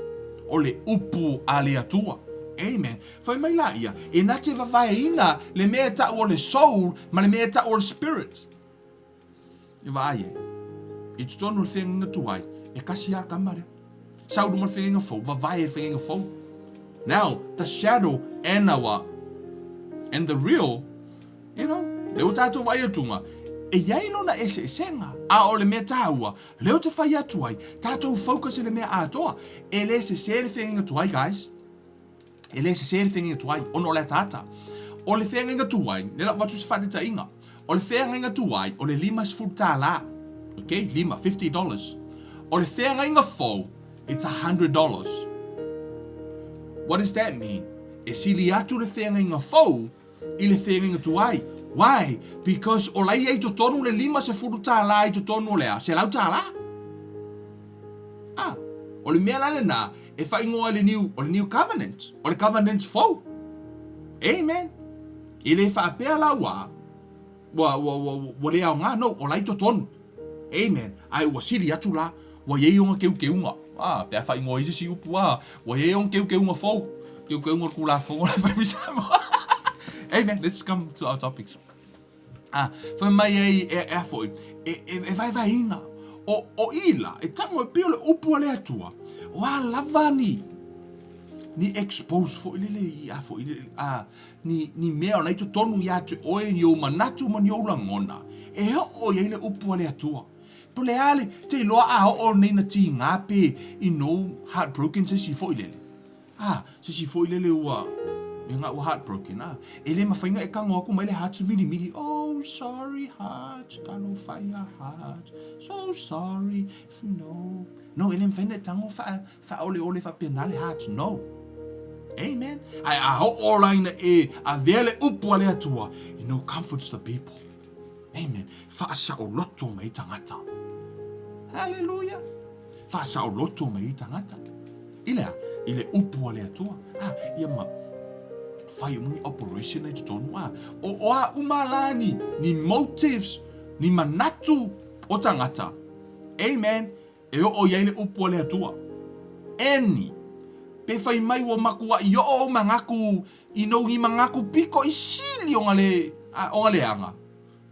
O le upu ale atua. Amen. Fai mai la ia. E na te vavaina le mea ta o le soul, ma le mea ta o le spirit. I vai I tono le whenga tuai, e kasi a kamare. Saudu ma whenga fau, vavai e whenga fau. Now, the shadow and the real, leo tātou vai atunga, e iai lona ese esenga, a o le mea tāua, leo te whai atuai, tātou focus e le mea atoa, e le se sere whenga tuai, guys. E le se sere whenga tuai, ono le tata. O le whenga tuai, ne la watu se whate ta inga. O le whenga tuai, o le limas futa la. Okay, lima, $50. O le whenga fau, it's $100. What does that mean? E sili atu le whenga fau, I le whenga tuai. Why? Because o lai ei to tonu le lima se futa la ei to tonu lea, se lau ta la. O le mea lale na, e whaingoa o le new covenant, o le covenant fau. Amen. I le whaapea la wa le au ngā, no, o lai to tonu. Amen. Ai wa siri atu la, wa ye onga keunga. Pea whai ngoi si upu wa ye onga keunga fau. Keunga kula fau, la whai misama. Amen. Let's come to our topics. Whai mai e foi, e vai ina. O ila, e tango e peo le upu ale atua. O lava ni expose fo ilele fo ilele ni mea na ito tonu ya tu oe ni o manatu man yo langona. E o ye le upu ale atua. To le ale te loa o nei na ti ngape heartbroken se si fo ilele. Se si fo ilele ua nga ua heartbroken ele mawhainga e kanga aku mai le heart midi. Oh sorry heart, kano whaia heart. So sorry, no ele mwhaina tango wha ole wha penale heart, no. Amen. Ai o laina a vele upu ale atua. Comforts the people. Amen. Whaasa o loto mai tangata. Hallelujah. Whaasa o loto mai tangata. Ile upu ale atua. Ia ma whai muni operation ai tutonu o umalani ni motives ni manatu o tangata. Amen. E o iaile upu ale atua. Eni pe whai mai o makua I o mangaku I mangaku piko I sili o ngale anga.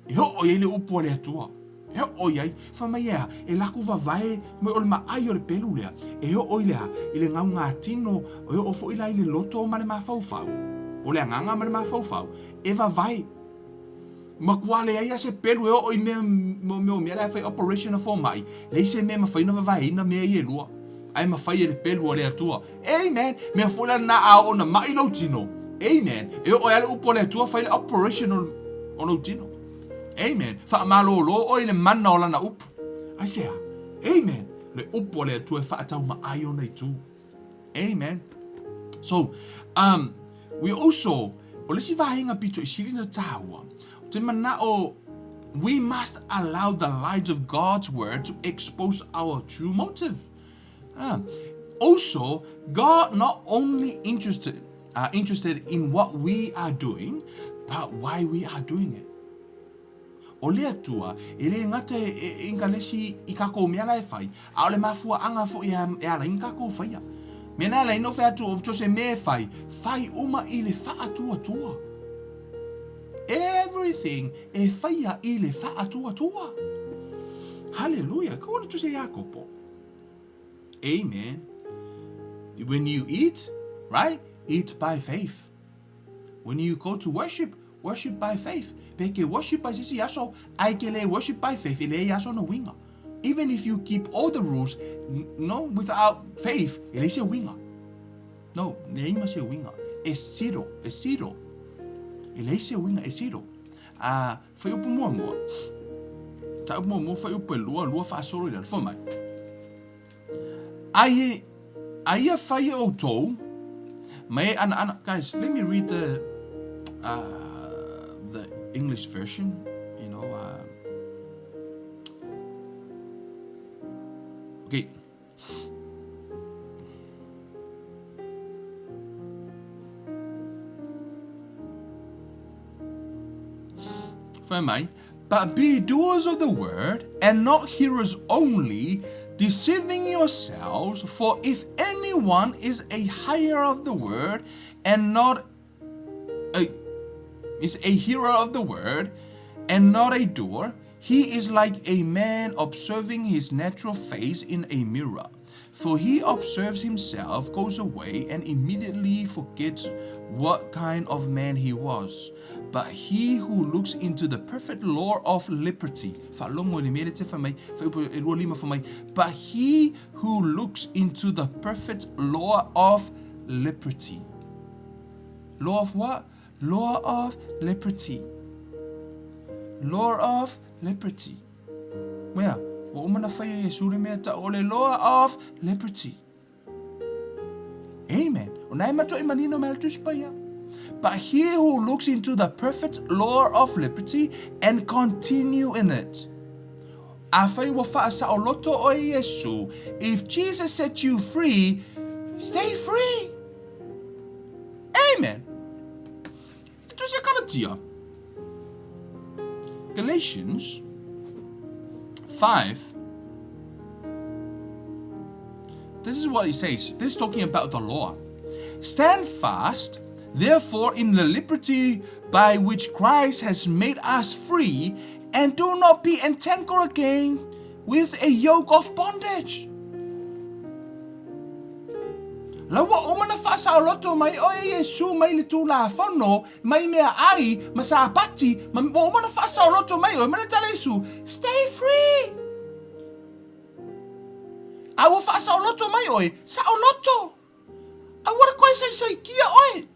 E o iaile upu ale atua. E o iai, whamai e laku vavae, me o le maai o le pelu lea, e o lea, i le ngau ngā tino, o fo ila i le loto o ma le mawhauwhau, o le anganga ma le mawhauwhau, e vavae. Makuale ai se pelu e o i mea la fai operation a fo mai, le se mea mawhai na vavae ina mea i e lua. Ai mawhai e le pelu o le atua. Amen, mea fula na a o na mai lo tino. Amen, e o ale upo le atua fai le operation o lo tino. Amen. Fa malo lo o le mana o lana upu. Ai sea. Amen. Le upo le tu e fa tau ma ai ona i tu. Amen. So, we also o le si vahenga pito i siri na taua. Te mana o we must allow the light of God's word to expose our true motive. Also, God not only interested in what we are doing, but why we are doing it. O lea tua, e le ngata e ingalesi I kako mea lai fai, a o le mafua anga fo e ala ingako faia. Mena la ino fea tu o se me fai uma I le faa tua. Everything e faia I le faa tua. Hallelujah, ko le tu se Jakopo. Amen. When you eat, right? Eat by faith. When you go to worship by faith. Peke worship by sisi yaso, ai ke le worship by faith, ele yaso no winga. Even if you keep all the rules, no, without faith, ele se winga. No, ne ima se winga. E siro. Ele se winga, e siro. Foi upu mua. Ta upu mua, foi upu lua fa solo ilan, fo mai. Ai a fai o tou, mai ana, guys, let me read the English version, you know. Okay. But be doers of the word and not hearers only, deceiving yourselves. For if anyone is a hearer of the word and not is a hearer of the word and not a doer, he is like a man observing his natural face in a mirror. For he observes himself, goes away, and immediately forgets what kind of man he was. But he who looks into the perfect law of liberty, but he who looks into the perfect law of liberty. Law of what? Law of liberty. Law of liberty. Where? Law of liberty. Amen. But he who looks into the perfect law of liberty and continue in it. If Jesus set you free, stay free. Amen. Galatians 5. This is what he says. This is talking about the law. Stand fast, therefore, in the liberty by which Christ has made us free, and do not be entangled again with a yoke of bondage. Lawa o mana whaasa o loto mai o e Yesu mai le tū la whano, mai mea ai, ma sa apati, o mana whaasa o loto mai o mana tala Yesu, stay free. A wa whaasa o loto mai oi, sa o loto. A wara koe sai kia oi.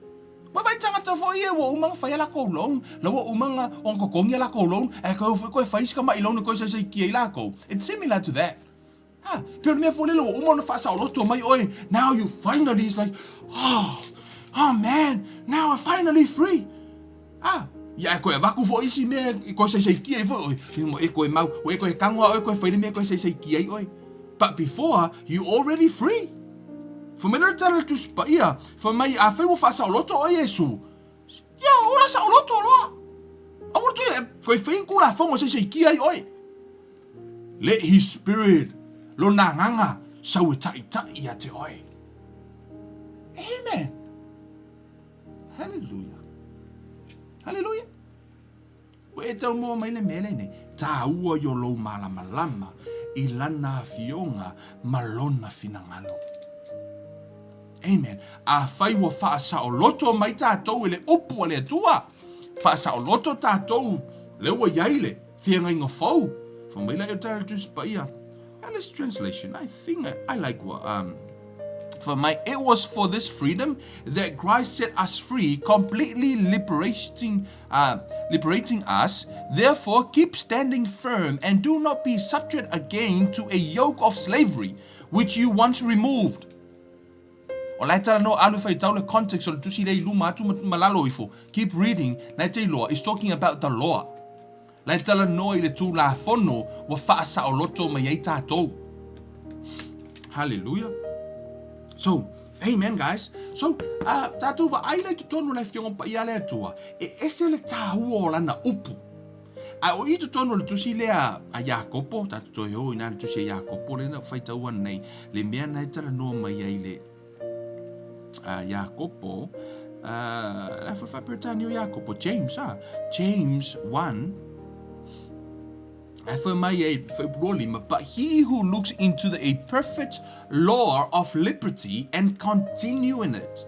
Wa vai tangata fo ia wa umanga whai ala kou loun, lawa umanga o kokongi ala kou loun, e koe whaisika mai loun koe sai kia i la kou. It's similar to that. Pero me folelo umona fasa loto mai oi. Now you finally is like, oh man, now I'm finally free. Ya koe vaku fo isi me koe sai kia fo oi. E koe mau, o e koe kangwa o koe whaile me koe sai kia oi. But before, you already free. For me na tala tu spaia, for mai a fai wo fasa loto oi Yesu. Ya ola sa loto loa. Awu tu koe whain kula fongo sai kia oi. Let his spirit lo na nganga sau tai ia te oi. Amen. Hallelujah. Hallelujah. e tau noa mai le mele ne, tā ua yo lo malama I lana fionga malona finangalo. Amen. A whai wa wha sa o loto mai tātou ele upu le tua. Wha sa o loto tātou le wa yaile, whianga inga whau. From mai la e tara tu spaia. Alice translation, I think I like what, for my, it was for this freedom that Christ set us free, completely liberating us. Therefore, keep standing firm and do not be subject again to a yoke of slavery, which you once removed. O lai tala no alu fai tau le context o le tusi lei luma atu malalo ifo. Keep reading. Lai te loa is talking about the law. Lai tala no I le tu la fono wa whaasa o loto mai ei tātou. Hallelujah. So, amen guys. So, tātou wa ai lei tutonu lai fionga pa ia le atua. E ese le tāua o lana upu. O I tutonu le tusi lea a Iakopo. Tātou yo ina le tusi a Iakopo. Le na whai taua nei. Le mea nai tala noa mai ai le Iakopo. La fa pertani o Iakopo. James, James 1. But he who looks into a perfect law of liberty and continue in it,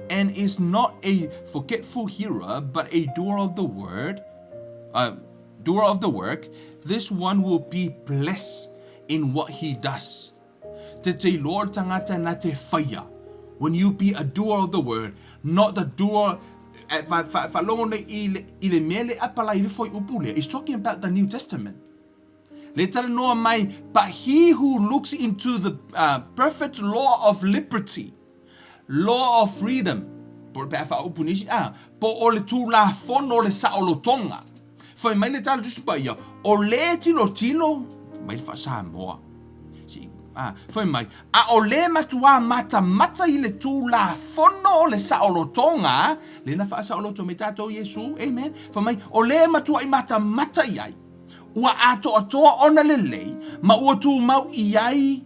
and is not a forgetful hearer, but a doer of the work, this one will be blessed in what he does. Te Lord tangata na te whaia. When you be a doer of the word, not the doer. It's talking about the New Testament. But he who looks into the perfect law of liberty, law of freedom, po ole tu la fono le sa o tonga. Foi mai le tala tusi paia, o le tilo, mai le whasa moa. Foi mai, a o le matua mata I le tu la fono le sa o tonga, le na whasa o loto me tātou Yesu, amen. Foi mai, o le matua I mata iai. Ua ato atoa ona lelei, ma ua tu mau iai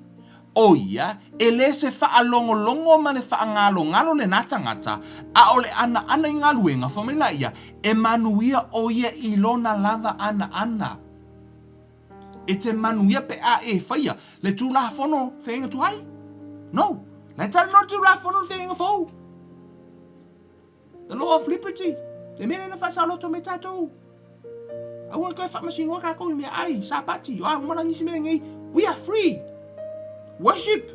o ia, e le se whaalongolongo ma le whaangalo le natangata, a o le ana I ngaluenga, whamela ia, e manuia o ia I lona lava ana. E te manuia pe a e whaia, le tu la fono whenga tuai? No, le tala no tu la fono whenga fau. The law of liberty, te mene na whasaloto me tātou. I want to go machine work I call me ai sapati. We are free. Worship.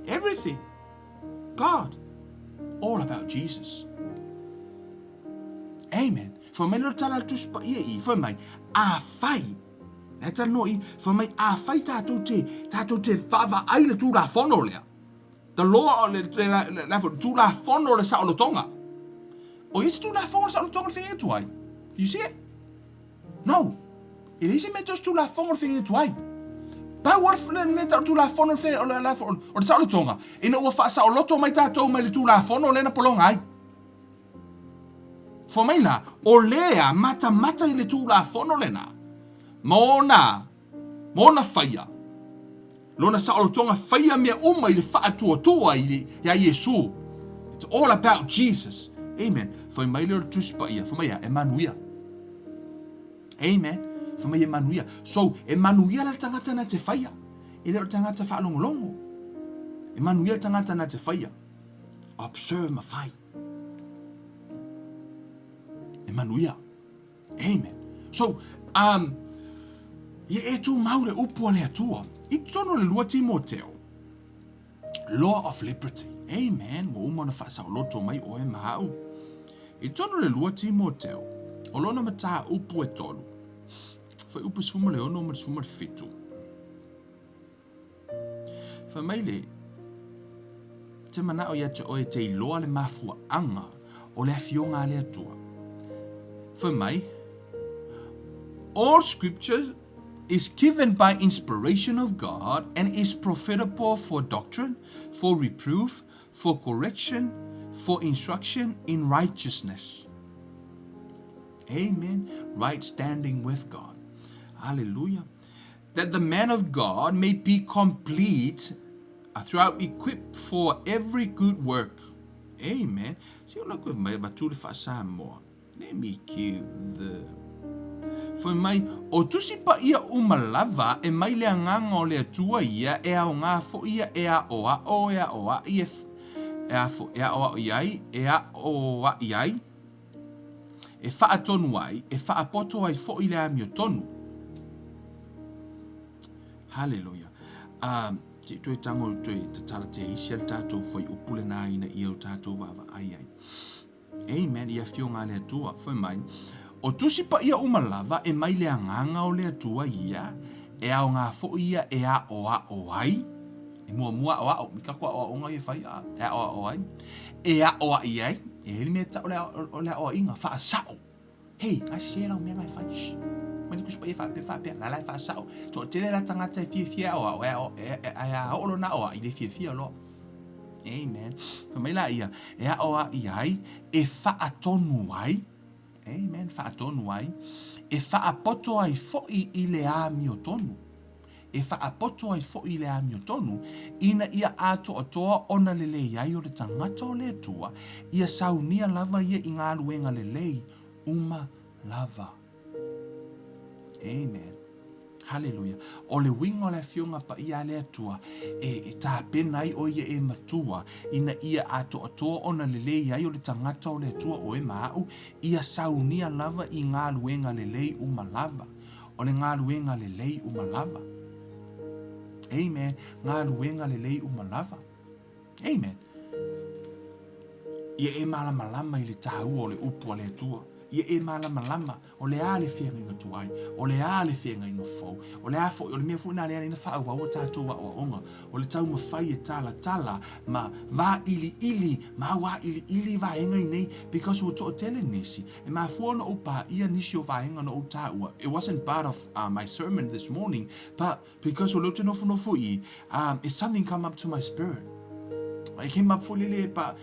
Everything. God. All about Jesus. Amen. For me lo tala tu spa I for my a fai. Eta noi for my a fai tato te fava ai le tu la fono lea. The law le tu la fono le sa o tonga. O isi tu la fono sa o tonga fe tuai. You see it? No. It isn't meant just to la fono thing tuai. Pa warf le meta tu la fono fe o la fono o sa o tonga. Ina ua fa sa o loto mai tatou mai le tu la fono le na polonga ai. Fo mai la o lea mata I le tu la fono le na. Mona faia. Lona sa o tonga faia mea uma I le fa atua I ya Yesu. It's all about Jesus. Amen. Fo mai le tu spa ia. Fo mai Emmanuel. Amen. For me Emmanuel. So Emmanuel tangata na te whaia. Ele tangata whaalongolongo. Emmanuel tangata na te whaia. Observe my fight. Emmanuel. Amen. So ye e tu maure upu le atua. I tono le lua Timoteo. Law of liberty. Amen. Mo umana whasa o loto mai o e mahau. I tono le lua Timoteo. O lona mata upu e tolu. Foi upu sfuma le ono ma sfuma le fitu. Fa maile. Te mana o ia te oe te iloa le mafua anga o le afionga le atua. Fa mai. All scripture is given by inspiration of God and is profitable for doctrine, for reproof, for correction, for instruction in righteousness. Amen. Right standing with God. Hallelujah. That the man of God may be complete, throughout equipped for every good work. Amen. See, look with me, but to the more. Let me cue the... Foi mai, o tusi pa ia umalava e mai le anganga o le atua ia e au ngā fo ia e a oa o e a oa i e a fo e a oa iai e a oa iai e wha tonu ai e wha poto ai fo i le amio tonu. Hallelujah. Te tue tango tue te tala te isi al tātou foi upule nā ina i au tātou wawa ai ai. Amen, ia fio ngā le atua, foi mai. O tusi pa ia umalava e mai le anganga o le atua ia, e au ngā fo ia e a oa oai, e mua oa o, mika kua oa onga i whai e a oa oai, e a oa iai, e heli mea ta o le oa inga, wha sao. Hei, a se lau mea ngai whai, mani kuspa i wha la lai wha sao. To tele la tangata e fia oa, e a olo na oa, i le fia lo. Amen. Fa mai la ia, e a oa iai, e wha tonu ai, amen, wha tonu ai, e wha poto ai fo'i i le amio tonu. E wha poto ai fo'i i le amio tonu, ina ia ato atoa ona lele iai o le tangata o le atua, ia saunia lava ia i ngā luenga lelei, uma lava. Amen. Hallelujah. O le winga o le fionga pa ia le atua, e tā penai o ia e matua, ina ia ato atoa ona lele iai o le tangata o le atua o e maau, ia saunia lava i ngā luenga lelei uma lava. O le ngā luenga lelei uma lava. Amen. Ngā luenga lelei uma lava. Amen. Ia e malama i le tāua o le upu o le atua. Ia e malama o le a le whenga inga tuai, o le a le whenga inga fau, o le a fo, o le mea funa le ina wha o tātou wa o onga, o le tau mawhai e tala, ma wā ili, ma wā ili wā enga i nei, because o to tele nisi, e ma fuana o pā ia nisi o wā enga no o tāua. It wasn't part of my sermon this morning, but because o lo te nofu i, it's something come up to my spirit. It came up for lele, but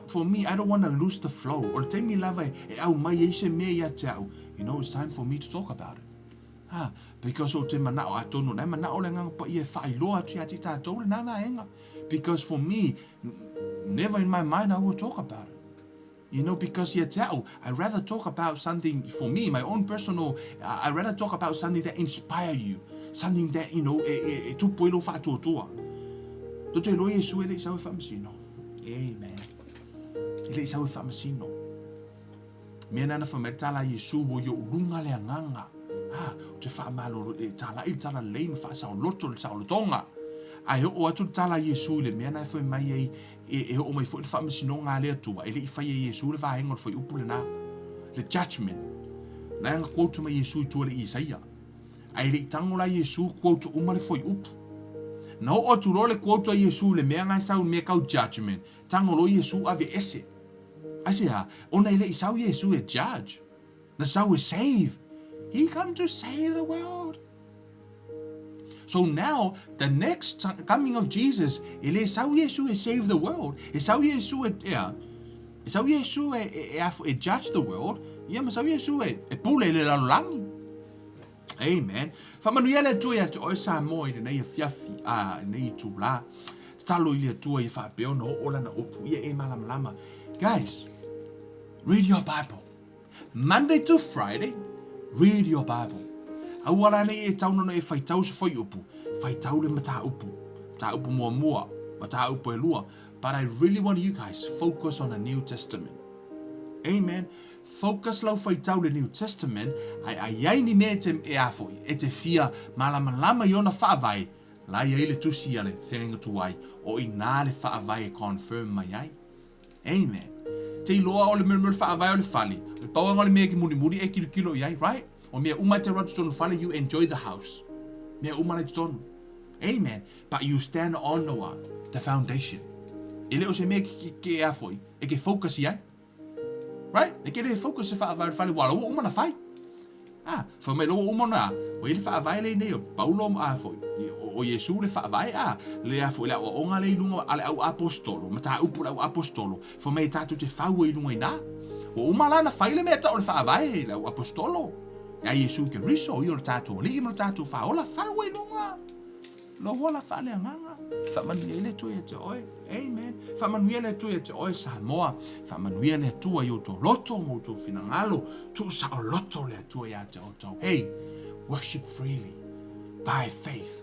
for me, I don't want to lose the flow. Or te mi lava e au mai e se mea ia te au. You know, it's time for me to talk about it. Because o te manao a tonu, nei manao le nganga pa ia whailoa tu ia ti tātou le nama enga. Because for me, never in my mind I will talk about it. You know, because ia te au, I'd rather talk about something, for me, my own personal, I'd rather talk about something that inspire you. Something that, you know, e tupu ilo whātua. Toto e loa Yesu e le isau e whamasino. Amen. Ele isau e whamasino. Mea nana whameritala Yesu wo yo urunga le anganga. O te whaamalo e tala i tala lei ma whaasao loto le sao lotonga. Ai o atu tala Yesu le mea nai whai mai e o mai fwoi whamasino ngā lea tua. Ele i whai e Yesu le whahenga le whai upu le nā. Le judgment. Nai anga quote ma Yesu i tua le Isaia. Ai le i tangola Yesu quote uma le whai upu. Na o tu role quote a Yesu le mea ngai sau mea kau judgment. Tango lo Yesu ave ese. Ase ona ile isau Yesu e judge. Na sau e save. He come to save the world. So now, the next coming of Jesus, ile sau Yesu e save the world. E sau Yesu e sau Yesu e judge the world. Ia ma sau Yesu e pule le lalangi. Amen. Whamanuia le tua ia te oe sa moi le nei a fiafi nei tu la. Talo i le tua i whapeo no ola na opu ia e malamalama. Guys, read your Bible. Monday to Friday, read your Bible. Awara nei e taunono e whaitau se whai upu. Whaitau le mata upu. Mata upu mua, mata upu e lua. But I really want you guys focus on the New Testament. Amen. Focus lau whaitau le New Testament, ai ni me te e afoi, e te fia malamalama i ona whaavai, lai ai le tusi ale, whenga tuai, o i nā le whaavai e confirm mai ai. Amen. Te iloa o le mele whaavai o le whali, le pauanga o le mea ki muri e kilo i ai, right? O mea umai te ratu tonu whali, you enjoy the house. Mea umai te tonu. Amen. But you stand on the foundation. Ele o se mea ki e afoi, e ke focus i ai. Right? E kere focus se whaavai wala o umana whai. Whamai loa umana, o ele whaavai le nei o Paulo o Yesu le whaavai le afo le o onga le ilunga ale au apostolo, ma ta upu au apostolo, whamai tātou te whau e ilunga i nā. O umala na whai le mea ta o le whaavai le au apostolo. Ia Yesu ke riso i o le tātou, li imo le tātou whaola whau e ilunga. lo wala whaaleanganga, whamanuia le tue te oe, amen, whamanuia le tue te oe Samoa, whamanuia le tua i o tō loto mō tō whinangalo, tū sa o loto le tua ia te o tau, hey, worship freely, by faith,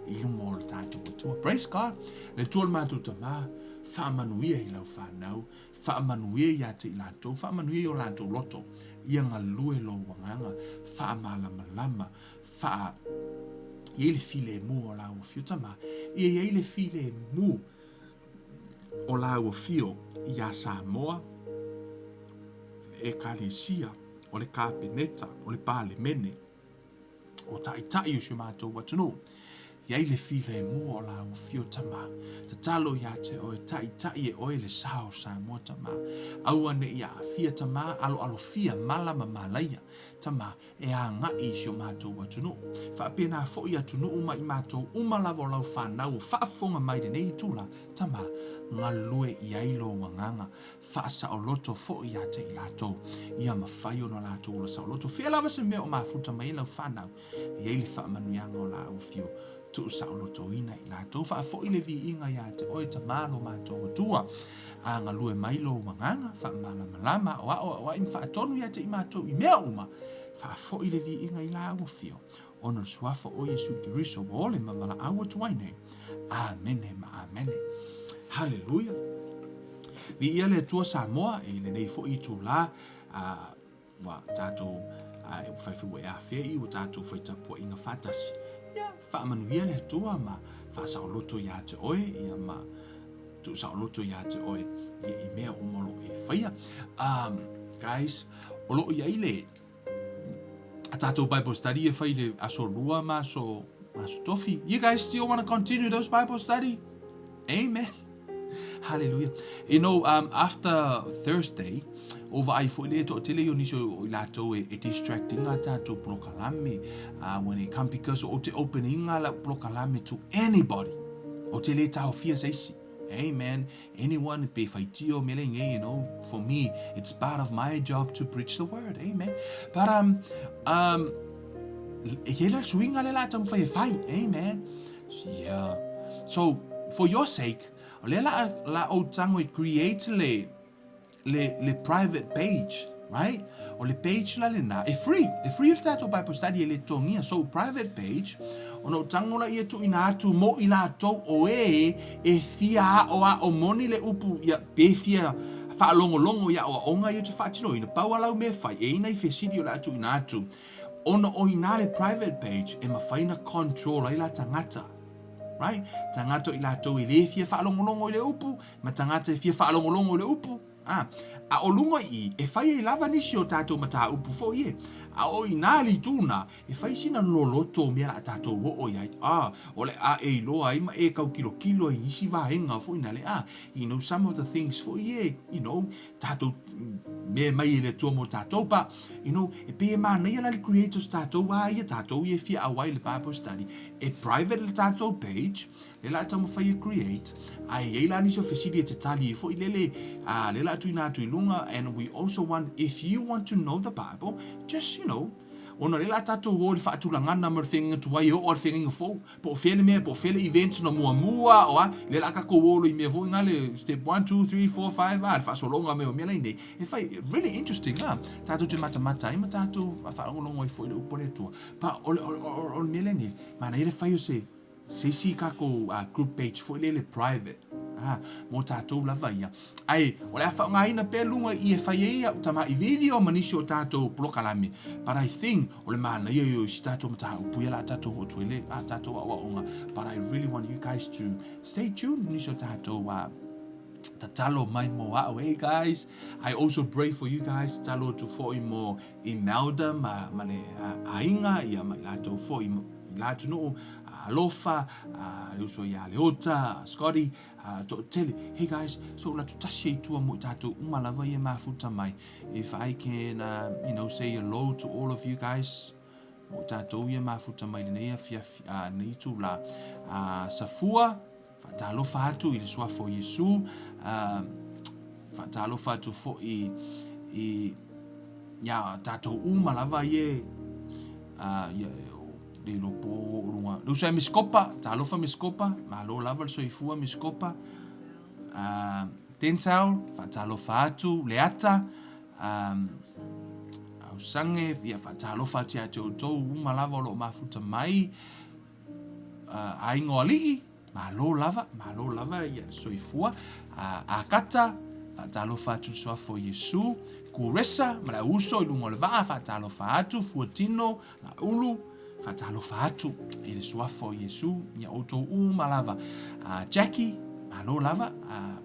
I lumo o le tātou atua. Praise God. Le tua le mātou ta mā, whaamanuia I lau whanau, whaamanuia ia te I lātou, whaamanuia I o lātou loto, ia ngā lue lo wanganga, whaamalama lama, ia le file mu o lau fiuta mā, ia le file mu o lau fio ia Samoa, e Kalesia, o le Kāpeneta, o le Pālemene, o tai o si mātou watunu. Ia le file mu o lau fio tama. Ta talo ia te oe tai e oe le sao Samoa tama. Aua ne ia fia tama, alo fia malama malaia tama. E a ngai si o mātou watunu. Whaapena fo ia tunu uma I mātou umalavo lau whanau. Whaafonga mai de nei tula tama. Ngā lue I ailo wanganga. Whaasa o loto fo ia te I lātou. Ia mawhai o no lātou la sao loto. Whia lawa se mea o mafuta mai lau whanau. Ia le whaamanuianga o lau fio. Tu sa o loto ina I lātou. Whaafo I le vi inga ia te oe ta mālo mātou atua. A ngā lue mai lo wanganga. Whaamalama lama. O a im whaatonu ia te I mātou I mea uma. Whaafo I le vi inga I lau fio. Ono suafa o Yesu Kiriso. O le mamala awa tuaine. Amene ma amene. Hallelujah. Vi ia le tua Samoa e le nei fo I tu la wa tātou whaifu e a whei o tātou whaitapua inga whatasi. Ia, whaamanuia le tua ma whaasauloto ia te oe, ia ma tu sauloto ia te oe, ia I mea umolo e whaia. Guys, o loo ia ile a tātou Bible study e whai le aso rua ma so tofi. You guys still want to continue those Bible study? Amen. Hallelujah. You know, after Thursday, over I for le to tele yo niso lato e distracting ata to proclame when it come because o te opening la proclame to anybody. O tele ta ofia saisi. Amen. Anyone be faitio meling, you know, for me it's part of my job to preach the word. Amen. But yela swing ale la tam fai. Amen. Yeah. So for your sake, la o tango create le private page, right? O le page la le na e free le tato Bible study e le tongia. So private page o no tango la ia tu ina atu mo I la to o e fia o moni le upu ia pe fia fa longo ia o onga ia te fatino ina paua lau me fai e ina I fesidi o la atu ina atu ono o ina le private page e mafaina control ai la tangata. Right? Tangata I lato I le fia whaalongolongo I le upu, ma tangata I fia whaalongolongo I le upu. A o lunga I, e whai e lava nisi o tātou ma tā upu fo ie. A o I nāli tūna, e whai sina loloto mea la tātou ho o iai. O le a e loa I ma e kau kilo I isi vahenga fo ina le you know, some of the things fo ie, you know, tātou me mai le tua mo tātou pa, you know, e pe ma nei ala le creators tātou wa ia tātou I e fia awai le Bible study. E private le tātou page, le la tamu whai e create, ai e la nisi o fesidi e te tali e fo I le la tu ina tu ilunga, and we also want, if you want to know the Bible, just, you know, ona le la tātou o le whaatulangana ma le whenga tuai o le whenga fo, po whele mea, po whele events na mua o le la kako olo I mea fo inga le step 1, 2, 3, 4, 5, le whaasolonga mea o mea nei, e whai, really interesting, tātou te mata, ima tātou whaangolongo I fo I le upore tua, pa o le mea nei, mana I le whai o se si kako group page fo I le private, mo tātou lava ia. Ai, o le awha ngā ina pēlunga I e whai eia tama I video manisi o tātou plokalame. But I think, o le mana ia I si tātou mata upuia la tātou o tuele, tātou awa onga. But I really want you guys to stay tuned manisi o tātou ta talo mai mo away, guys. I also pray for you guys talo to fo I mo I melda ma le ainga ia mai lātou fo I lātou no alofa, leuso ia leota, Scotty, to tell it, hey guys, so la tutashi tua mo tātou umalava ia mafuta mai. If I can, you know, say hello to all of you guys, mo tātou ia mafuta mai nei fia nei tu la safua, fatalofa atu I le suafo Yesu, fatalofa atu fo I ia tātou umalava ia le lo po lunga lu sa miskopa ta lo fa miskopa ma lo lava so ifua miskopa tentau fa ta lo fa atu le ata au sange ia fa ta lo fa tia to uma lava lo mafuta mai ai ngoli ma lo lava ia so ifua akata fa ta lo fa atu so fo Yesu kuresa ma la uso i lungo le va fa ta lo fa atu fuatino la ulu fa ta lo fa atu e le so fo Yesu ia oto uma lava Jackie ma lo lava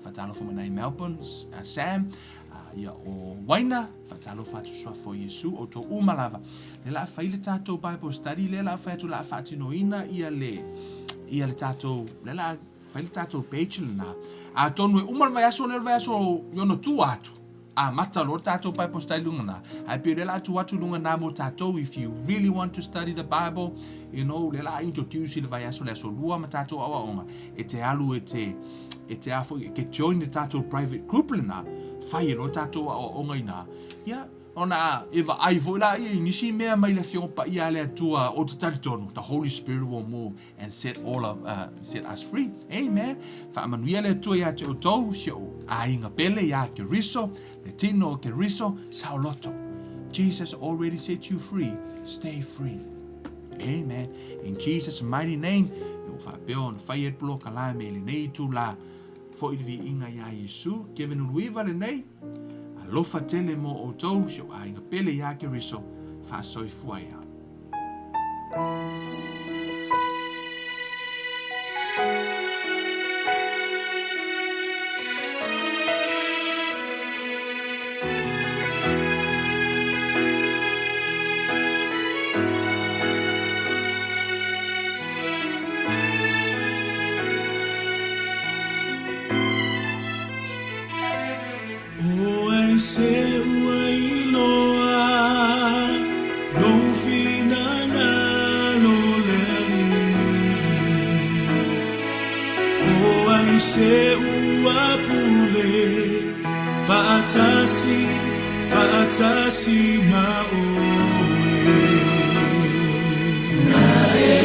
fa ta lo fo mai Melbourne Sam ia o waina fa ta lo fa atu so fo Yesu oto uma lava le la fa ile tato Bible study le la fa tu la fa tino ina ia le tato le la fa ile tato page na tonu uma vai aso yo no tu atu mata lo tato Bible study lunga ai pe le la tu atu lunga na mo tato if you really want to study the Bible you know le la introduce le vai aso le so lua ma tato awa onga e te alu e te afo ke join the tato private group lena fai lo tato onga ina ya ona eva ai voila I nisi mea mai le fion pa ia le tua o te talitonu the Holy Spirit will move and set us free amen fa manuia le tua ia te otou sio ainga pele ia ke riso le tino ke riso sauloto Jesus already set you free stay free amen in Jesus mighty name eu fa peon fai et bloka la me le nei tu la fo i vi inga ia Yesu given uiva le nei lofa tele mo o tou sio ainga pele ia ke riso fa soifua ia se wailoa no finanga lo leli o ai se uapule fatasi ma oe na e